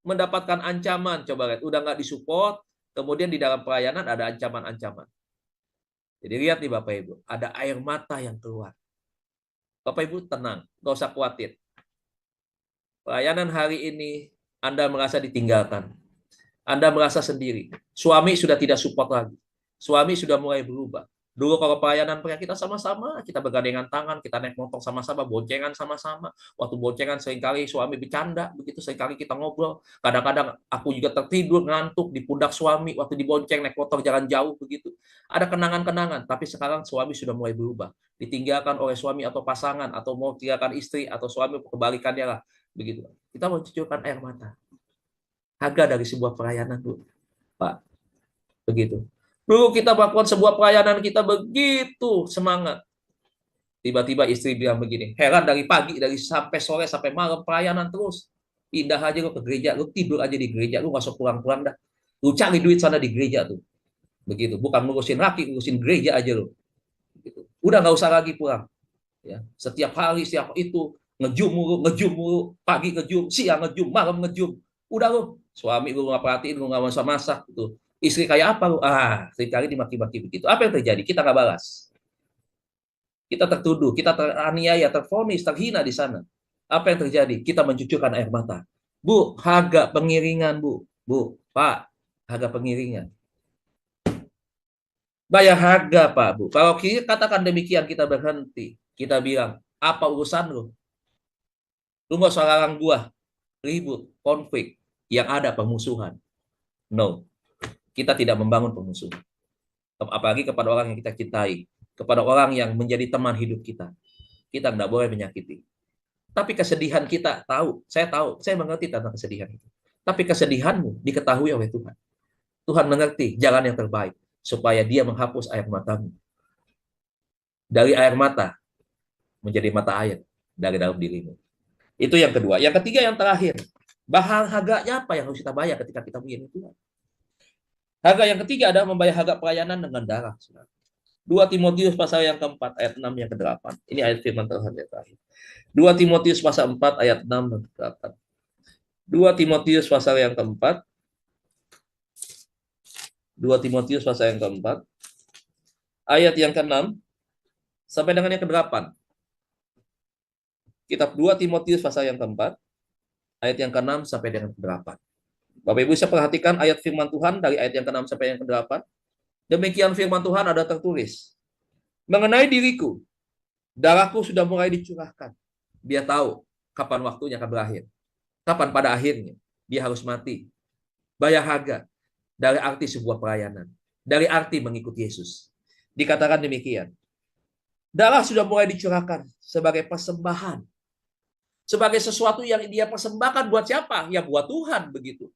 Mendapatkan ancaman. Coba lihat, udah nggak disupport. Kemudian di dalam pelayanan ada ancaman-ancaman. Jadi lihat nih Bapak Ibu. Ada air mata yang keluar. Bapak Ibu tenang. Nggak usah khawatir. Pelayanan hari ini Anda merasa ditinggalkan. Anda merasa sendiri. Suami sudah tidak support lagi. Suami sudah mulai berubah. Dulu kalau pelayanan pria kita sama-sama, kita bergandengan tangan, kita naik motor sama-sama, boncengan sama-sama. Waktu boncengan seringkali suami bercanda, begitu seringkali kita ngobrol. Kadang-kadang aku juga tertidur, ngantuk di pundak suami waktu dibonceng naik motor jalan jauh begitu. Ada kenangan-kenangan, tapi sekarang suami sudah mulai berubah. Ditinggalkan oleh suami atau pasangan, atau mau tinggalkan istri, atau suami kebalikannya lah. Begitu. Kita mencucurkan air mata. Harga dari sebuah pelayanan, Bu. Pak. Begitu. Dulu kita melakukan sebuah pelayanan, kita begitu semangat. Tiba-tiba istri bilang begini, heran dari pagi, dari sampai sore, sampai malam, pelayanan terus. Pindah aja lu ke gereja, lu tidur aja di gereja, lu masuk pulang-pulang dah. Lu cari duit sana di gereja tuh. Begitu. Bukan ngurusin laki, ngurusin gereja aja lu. Begitu. Udah nggak usah lagi pulang. Ya. Setiap hari, setiap itu, ngejum mulu, pagi ngejum, siang ngejum, malam ngejum. Udah lu, suami lu nggak perhatiin, lu nggak masak gitu. Istri kayak apa lu? Seringkali dimaki-maki begitu. Apa yang terjadi? Kita nggak balas. Kita tertuduh, kita teraniaya, tervonis, terhina di sana. Apa yang terjadi? Kita mencucurkan air mata. Bu, harga pengiringan, Bu. Bu, Pak, harga pengiringan. Bayar harga, Pak, Bu. Kalau kita katakan demikian, kita berhenti. Kita bilang, apa urusan lu? Lu nggak usah larang gua. Ribut, konflik, yang ada permusuhan. No, kita tidak membangun permusuhan. Apalagi kepada orang yang kita cintai, kepada orang yang menjadi teman hidup kita. Kita tidak boleh menyakiti. Tapi kesedihan kita saya mengerti tentang kesedihan itu. Tapi kesedihanmu diketahui oleh Tuhan. Tuhan mengerti jalan yang terbaik supaya Dia menghapus air matamu. Dari air mata menjadi mata air dari dalam dirimu. Itu yang kedua. Yang ketiga, yang terakhir. Harganya apa yang harus kita bayar ketika kita melayani Tuhan? Harga yang ketiga adalah membayar harga pelayanan dengan darah. 2 Timotius pasal yang keempat, ayat 6 yang ke-8. Ini ayat firman Tuhan yang terakhir. 2 Timotius pasal 4, ayat 6 dan ke-8. 2 Timotius pasal yang keempat. 2 Timotius pasal yang keempat. Ayat yang ke-6 sampai dengan yang ke-8. Kitab 2 Timotius pasal yang keempat, ayat yang ke-6 sampai dengan ke-8. Bapak Ibu bisa perhatikan ayat firman Tuhan dari ayat yang ke-6 sampai yang ke-8. Demikian firman Tuhan ada tertulis. Mengenai diriku, darahku sudah mulai dicurahkan. Dia tahu kapan waktunya akan berakhir. Kapan pada akhirnya dia harus mati. Bayar harga dari arti sebuah pelayanan. Dari arti mengikuti Yesus. Dikatakan demikian. Darah sudah mulai dicurahkan sebagai persembahan. Sebagai sesuatu yang dia persembahkan buat siapa? Ya buat Tuhan begitu.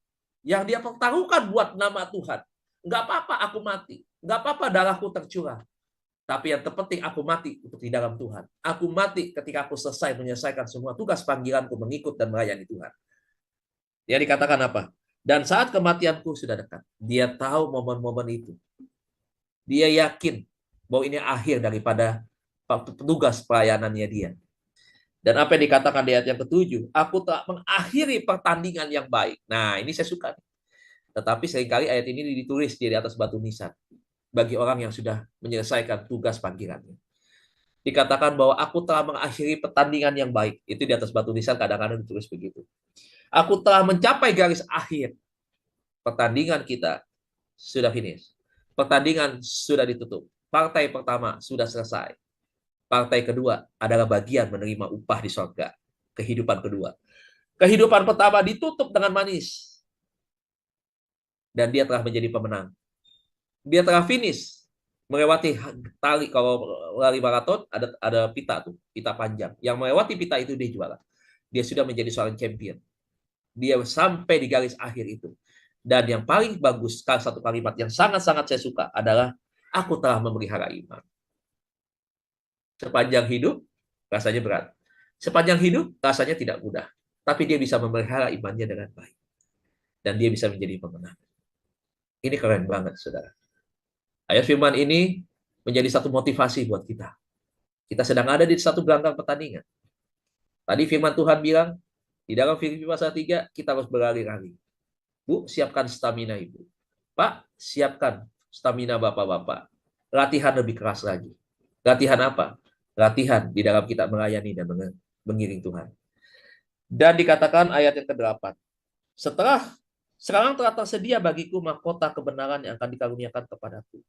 Yang dia pertaruhkan buat nama Tuhan. Enggak apa-apa aku mati. Enggak apa-apa darahku tercurah. Tapi yang terpenting aku mati untuk di dalam Tuhan. Aku mati ketika aku selesai menyelesaikan semua tugas panggilanku mengikut dan melayani Tuhan. Dia dikatakan apa? Dan saat kematianku sudah dekat. Dia tahu momen-momen itu. Dia yakin bahwa ini akhir daripada tugas pelayanannya dia. Dan apa yang dikatakan di ayat yang ketujuh, aku telah mengakhiri pertandingan yang baik. Nah, ini saya suka. Tetapi seringkali ayat ini ditulis di atas batu nisan bagi orang yang sudah menyelesaikan tugas panggilannya. Dikatakan bahwa aku telah mengakhiri pertandingan yang baik. Itu di atas batu nisan kadang-kadang ditulis begitu. Aku telah mencapai garis akhir. Pertandingan kita sudah finish. Pertandingan sudah ditutup. Partai pertama sudah selesai. Partai kedua adalah bagian menerima upah di surga. Kehidupan kedua. Kehidupan pertama ditutup dengan manis. Dan dia telah menjadi pemenang. Dia telah finish. Melewati tali. Kalau lari maraton ada pita tuh. Pita panjang. Yang melewati pita itu dia juara. Dia sudah menjadi seorang champion. Dia sampai di garis akhir itu. Dan yang paling bagus, satu kalimat yang sangat-sangat saya suka adalah aku telah memelihara iman. Sepanjang hidup, rasanya berat. Sepanjang hidup, rasanya tidak mudah. Tapi dia bisa memelihara imannya dengan baik. Dan dia bisa menjadi pemenang. Ini keren banget, saudara. Ayat firman ini menjadi satu motivasi buat kita. Kita sedang ada di satu gelanggang pertandingan. Tadi firman Tuhan bilang, di dalam Filipi pasal 3, kita harus berlari-lari. Bu, siapkan stamina ibu. Pak, siapkan stamina bapak-bapak. Latihan lebih keras lagi. Latihan apa? Latihan di dalam kita melayani dan mengiring Tuhan. Dan dikatakan ayat yang ke-8. Sekarang telah tersedia bagiku mahkota kebenaran yang akan dikaruniakan kepadaku.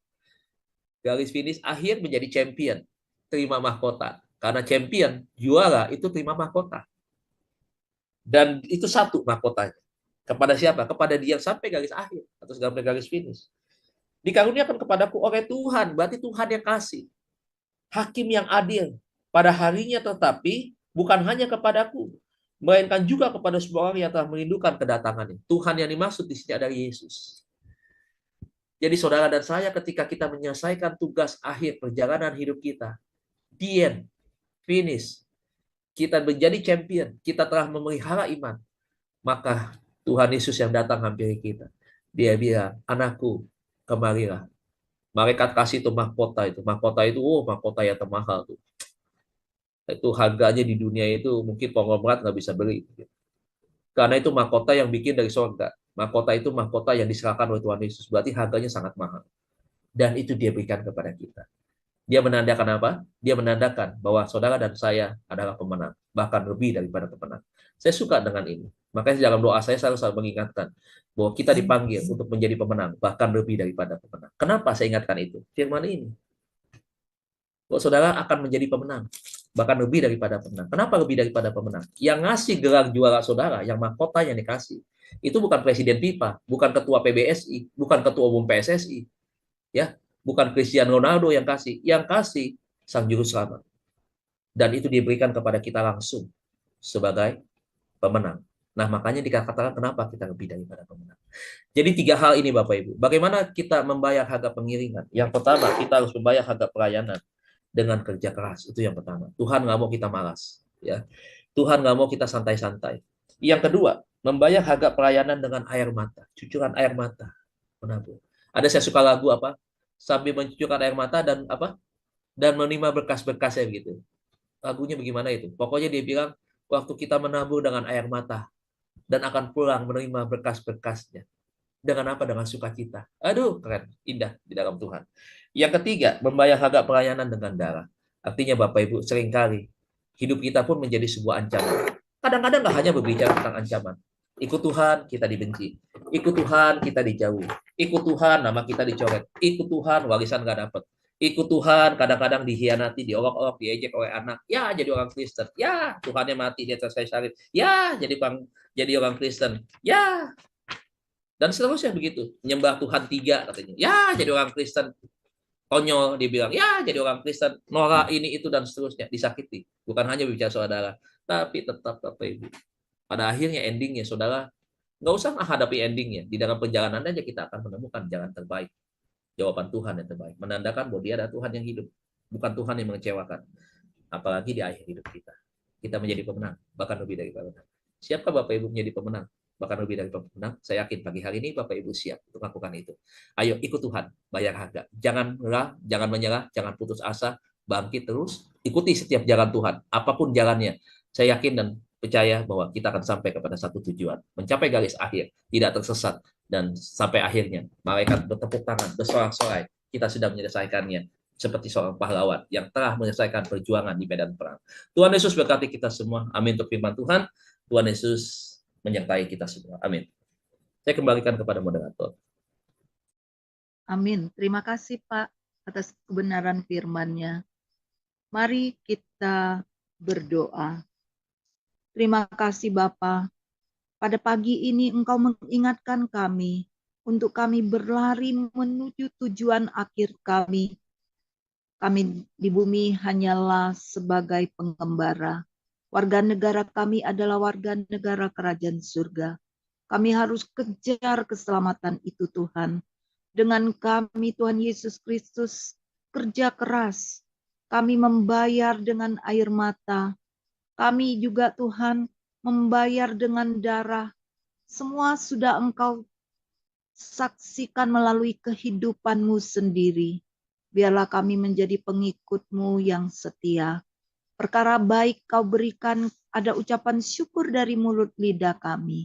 Garis finish akhir menjadi champion. Terima mahkota. Karena champion, juara itu terima mahkota. Dan itu satu mahkotanya. Kepada siapa? Kepada dia yang sampai garis akhir. Atau sampai garis finish. Dikaruniakan kepadaku oleh Tuhan. Berarti Tuhan yang kasih. Hakim yang adil pada harinya, tetapi bukan hanya kepadaku, melainkan juga kepada semua orang yang telah merindukan kedatangannya. Tuhan yang dimaksud di sini adalah Yesus. Jadi saudara dan saya ketika kita menyelesaikan tugas akhir perjalanan hidup kita, the end, finish, kita menjadi champion, kita telah memelihara iman, maka Tuhan Yesus yang datang hampiri kita. Dia bilang, anakku, kemarilah. Malaikat kasih itu mahkota itu. Mahkota itu, mahkota yang termahal tuh. Itu harganya di dunia itu mungkin konglomerat nggak bisa beli. Karena itu mahkota yang bikin dari surga. Mahkota itu mahkota yang diserahkan oleh Tuhan Yesus. Berarti harganya sangat mahal. Dan itu dia berikan kepada kita. Dia menandakan apa? Dia menandakan bahwa saudara dan saya adalah pemenang. Bahkan lebih daripada pemenang. Saya suka dengan ini. Makanya dalam doa saya selalu mengingatkan bahwa kita dipanggil untuk menjadi pemenang, bahkan lebih daripada pemenang. Kenapa saya ingatkan itu? Firman ini. Bahwa saudara akan menjadi pemenang, bahkan lebih daripada pemenang. Kenapa lebih daripada pemenang? Yang ngasih gelar juara saudara, yang mahkota yang dikasih, itu bukan Presiden FIFA, bukan Ketua PBSI, bukan Ketua Umum PSSI, ya, bukan Cristiano Ronaldo yang kasih Sang Juru Selamat. Dan itu diberikan kepada kita langsung sebagai pemenang. Nah, makanya dikatakan kenapa kita lebih daripada pemenang. Jadi 3 hal ini Bapak Ibu. Bagaimana kita membayar harga pengiringan? Yang pertama, kita harus membayar harga pelayanan dengan kerja keras. Itu yang pertama. Tuhan nggak mau kita malas. Ya. Tuhan nggak mau kita santai-santai. Yang kedua, membayar harga pelayanan dengan air mata. Cucuran air mata. Menabur. Ada saya suka lagu apa? Sambil mencucurkan air mata dan apa? Dan menerima berkas-berkasnya begitu. Lagunya bagaimana itu? Pokoknya dia bilang, waktu kita menabur dengan air mata, dan akan pulang menerima berkas-berkasnya. Dengan apa? Dengan sukacita. Aduh, keren, indah di dalam Tuhan. Yang ketiga, membayar harga pelayanan dengan darah. Artinya Bapak Ibu, seringkali hidup kita pun menjadi sebuah ancaman. Kadang-kadang nggak hanya berbicara tentang ancaman. Ikut Tuhan, kita dibenci. Ikut Tuhan, kita dijauhi. Ikut Tuhan, nama kita dicoret. Ikut Tuhan, warisan nggak dapat. Ikut Tuhan, kadang-kadang dihianati, diolok-olok, diejek oleh anak. Ya, jadi orang Kristen. Ya, Tuhannya mati, dia selesai salib. Ya, jadi orang Kristen. Ya, dan seterusnya begitu. Menyembah Tuhan 3 katanya. Ya, jadi orang Kristen. Konyol, dibilang. Ya, jadi orang Kristen. Norak ini, itu, dan seterusnya. Disakiti. Bukan hanya bicara saudara. Tapi tetap, Bapak Ibu. Pada akhirnya endingnya, saudara, nggak usah menghadapi endingnya. Di dalam perjalanan aja kita akan menemukan jalan terbaik. Jawaban Tuhan yang terbaik. Menandakan bahwa dia adalah Tuhan yang hidup. bukan Tuhan yang mengecewakan. Apalagi di akhir hidup kita. Kita menjadi pemenang, bahkan lebih dari pemenang. Siapkah Bapak Ibu menjadi pemenang? Bahkan lebih dari pemenang. Saya yakin pagi hari ini Bapak Ibu siap untuk melakukan itu. Ayo ikut Tuhan, bayar harga. Jangan menyerah, jangan putus asa, bangkit terus. Ikuti setiap jalan Tuhan, apapun jalannya. Saya yakin dan percaya bahwa kita akan sampai kepada satu tujuan, mencapai garis akhir, tidak tersesat, dan sampai akhirnya malaikat bertepuk tangan, bersorak-sorai, kita sudah menyelesaikannya, seperti seorang pahlawan yang telah menyelesaikan perjuangan di medan perang. Tuhan Yesus berkati kita semua. Amin untuk firman Tuhan. Tuhan Yesus menyertai kita semua. Amin. Saya kembalikan kepada moderator. Amin. Terima kasih Pak atas kebenaran firman-Nya. Mari kita berdoa. Terima kasih Bapa. Pada pagi ini Engkau mengingatkan kami untuk kami berlari menuju tujuan akhir kami. Kami di bumi hanyalah sebagai pengembara. Warga negara kami adalah warga negara kerajaan surga. Kami harus kejar keselamatan itu Tuhan. Dengan kami Tuhan Yesus Kristus kerja keras. Kami membayar dengan air mata. Kami juga Tuhan membayar dengan darah. Semua sudah Engkau saksikan melalui kehidupan-Mu sendiri. Biarlah kami menjadi pengikut-Mu yang setia. Perkara baik Kau berikan, ada ucapan syukur dari mulut lidah kami.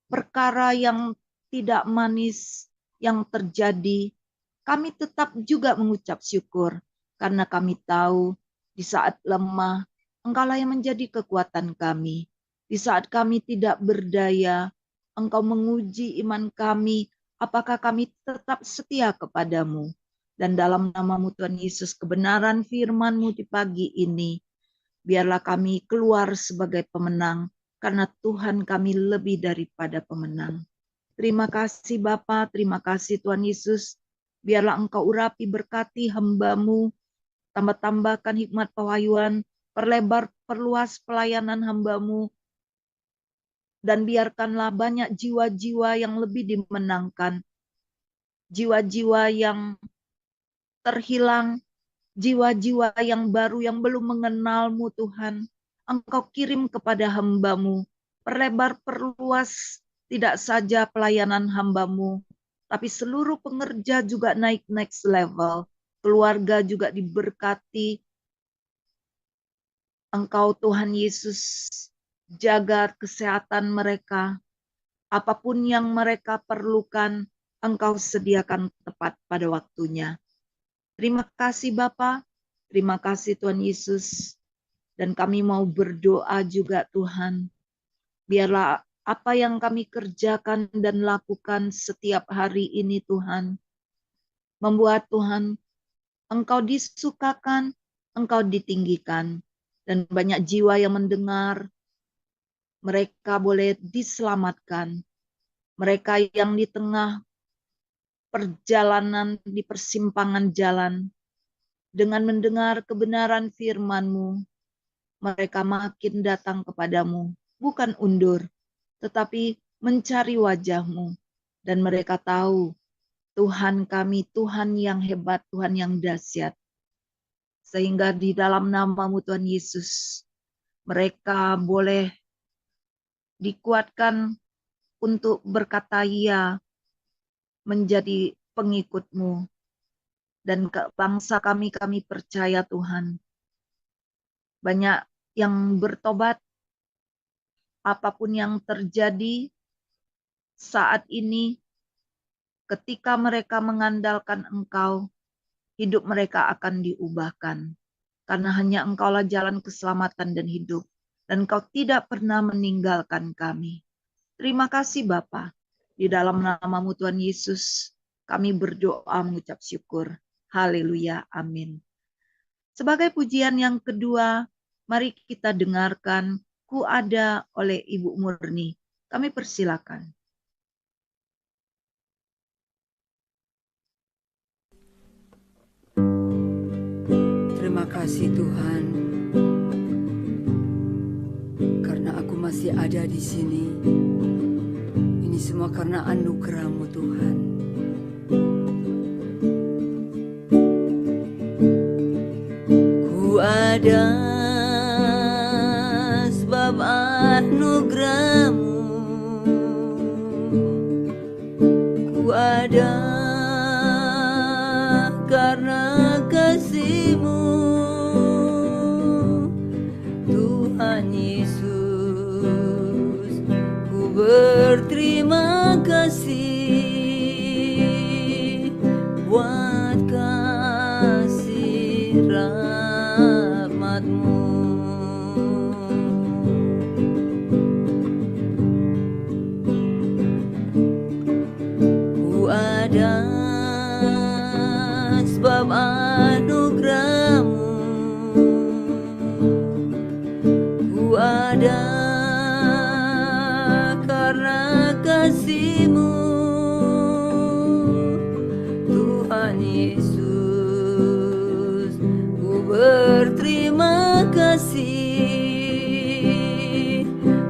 Perkara yang tidak manis yang terjadi, kami tetap juga mengucap syukur. Karena kami tahu di saat lemah, Engkaulah yang menjadi kekuatan kami. Di saat kami tidak berdaya, Engkau menguji iman kami, apakah kami tetap setia kepadamu. Dan dalam nama-Mu Tuhan Yesus, kebenaran firman-Mu di pagi ini, biarlah kami keluar sebagai pemenang, karena Tuhan kami lebih daripada pemenang. Terima kasih Bapa, terima kasih Tuhan Yesus. Biarlah Engkau urapi berkati hamba-Mu, tambah-tambahkan hikmat pewahyuan, perlebar perluas pelayanan hamba-Mu, dan biarkanlah banyak jiwa-jiwa yang lebih dimenangkan, jiwa-jiwa yang terhilang, jiwa-jiwa yang baru yang belum mengenal-Mu Tuhan. Engkau kirim kepada hamba-Mu, perlebar perluas tidak saja pelayanan hamba-Mu, tapi seluruh pengerja juga naik next level, keluarga juga diberkati. Engkau Tuhan Yesus jaga kesehatan mereka, apapun yang mereka perlukan, Engkau sediakan tepat pada waktunya. Terima kasih Bapa, terima kasih Tuhan Yesus. Dan kami mau berdoa juga Tuhan. Biarlah apa yang kami kerjakan dan lakukan setiap hari ini Tuhan, membuat Tuhan Engkau disukakan, Engkau ditinggikan. Dan banyak jiwa yang mendengar, mereka boleh diselamatkan. Mereka yang di tengah perjalanan di persimpangan jalan, dengan mendengar kebenaran firman-Mu, mereka makin datang kepadamu, bukan undur, tetapi mencari wajah-Mu. Dan mereka tahu, Tuhan kami, Tuhan yang hebat, Tuhan yang dahsyat. Sehingga di dalam nama-Mu Tuhan Yesus, mereka boleh dikuatkan untuk berkata ya, menjadi pengikut-Mu. Dan ke bangsa kami percaya Tuhan. Banyak yang bertobat, apapun yang terjadi saat ini, ketika mereka mengandalkan Engkau, hidup mereka akan diubahkan. Karena hanya Engkaulah jalan keselamatan dan hidup. Dan Engkau tidak pernah meninggalkan kami. Terima kasih Bapa. Di dalam nama-Mu Tuhan Yesus, kami berdoa mengucap syukur. Haleluya, amin. Sebagai pujian yang kedua, mari kita dengarkan Ku Ada oleh Ibu Murni. Kami persilakan. Terima kasih Tuhan, karena aku masih ada di sini. Ini semua karena anugerah-Mu, Tuhan. ada sebab anugerahmu, ku ada karena kasih-Mu, Tuhan Yesus. Ku berterima kasih buat kasih rahmat-Mu. Ku ada sebab anugerahmu, ku ada karena kasih-Mu, Tuhan Yesus. Ku berterima kasih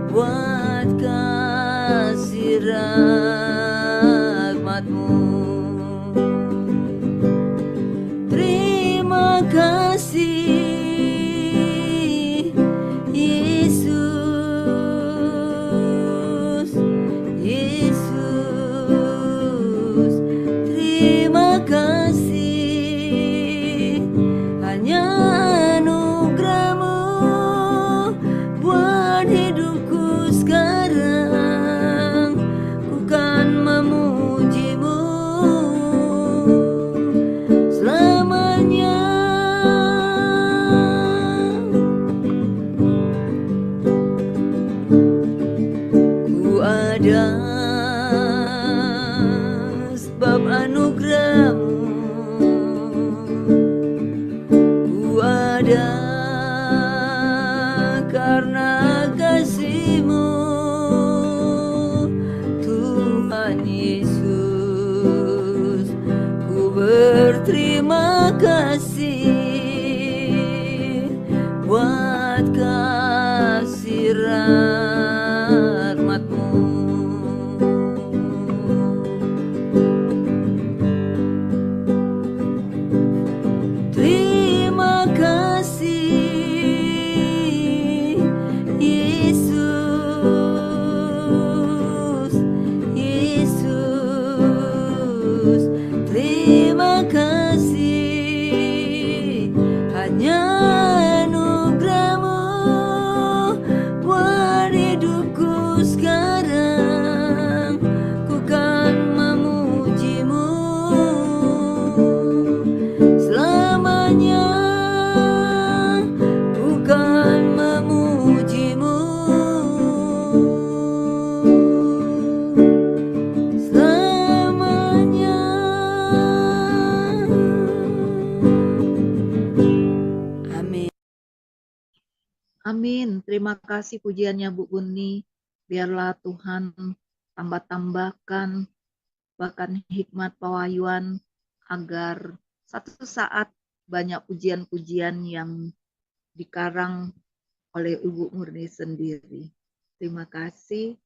buat kasih rahmat-Mu. Terima kasih Yesus, Yesus. Terima kasih, hanya anugerah-Mu buat hidupku sekarang. Ku kan memuji-Mu selamanya. Ku ada sebab anugerah-Mu, ku ada karena kasih-Mu, Tuhan Yesus. Ku berterima kasih buat kasih rahmat-Mu. Terima kasih Yesus, Yesus. Terima kasih, hanya anugerah-Mu buat hidupku sekarang. Ku kan memuji-Mu selamanya. Ku kan memuji-Mu selamanya. Amin. Amin. Terima kasih pujiannya Bu Buni. Biarlah Tuhan tambah-tambahkan bahkan hikmat pewahyuan agar satu saat banyak pujian-pujian yang dikarang oleh Ibu Murni sendiri. Terima kasih,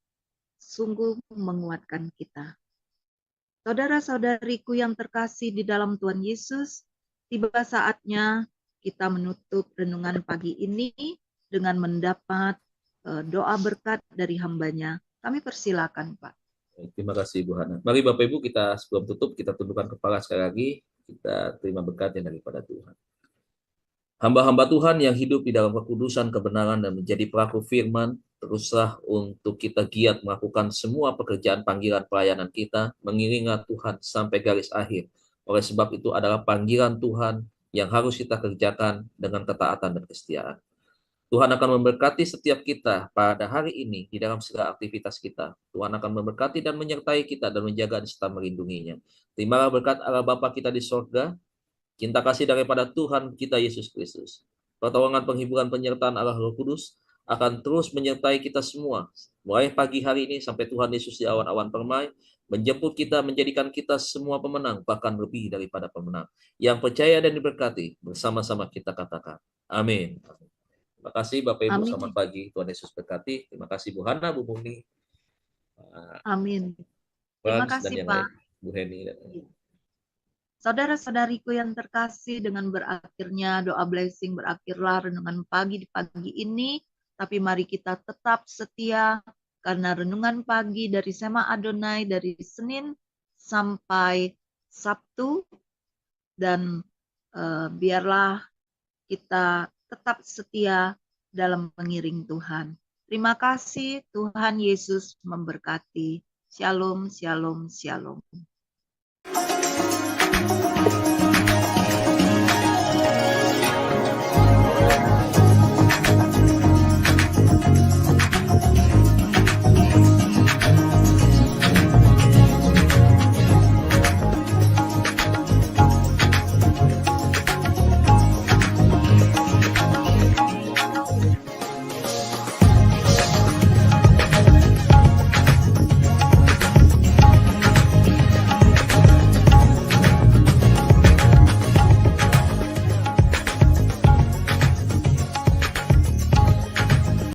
sungguh menguatkan kita. Saudara-saudariku yang terkasih di dalam Tuhan Yesus, tiba saatnya kita menutup renungan pagi ini dengan mendapat doa berkat dari hambanya. Kami persilakan, Pak. Terima kasih Ibu Hana. Mari Bapak Ibu, kita sebelum tutup kita tundukkan kepala sekali lagi, kita terima berkat yang daripada Tuhan. Hamba-hamba Tuhan yang hidup di dalam kekudusan, kebenaran, dan menjadi pelaku firman, teruslah untuk kita giat melakukan semua pekerjaan panggilan pelayanan kita, mengiringi Tuhan sampai garis akhir. Oleh sebab itu adalah panggilan Tuhan yang harus kita kerjakan dengan ketaatan dan kesetiaan. Tuhan akan memberkati setiap kita pada hari ini di dalam segala aktivitas kita. Tuhan akan memberkati dan menyertai kita dan menjaga serta melindunginya. Terimalah berkat Allah Bapa kita di sorga, cinta kasih daripada Tuhan kita Yesus Kristus, pertolongan, penghiburan, penyertaan Allah Roh Kudus akan terus menyertai kita semua, mulai pagi hari ini sampai Tuhan Yesus di awan-awan permai, menjemput kita, menjadikan kita semua pemenang, bahkan lebih daripada pemenang. Yang percaya dan diberkati, bersama-sama kita katakan, amin. Terima kasih Bapak Ibu, selamat pagi, Tuhan Yesus berkati. Terima kasih Bu Hana, Bu Murni, Amin. Terima kasih Pak. Bu Heni. Saudara-saudariku yang terkasih, dengan berakhirnya doa blessing, berakhirlah renungan pagi di pagi ini, tapi mari kita tetap setia, karena renungan pagi dari Sema Adonai dari Senin sampai Sabtu, dan biarlah kita tetap setia dalam mengiring Tuhan. Terima kasih, Tuhan Yesus memberkati. Shalom, shalom, shalom.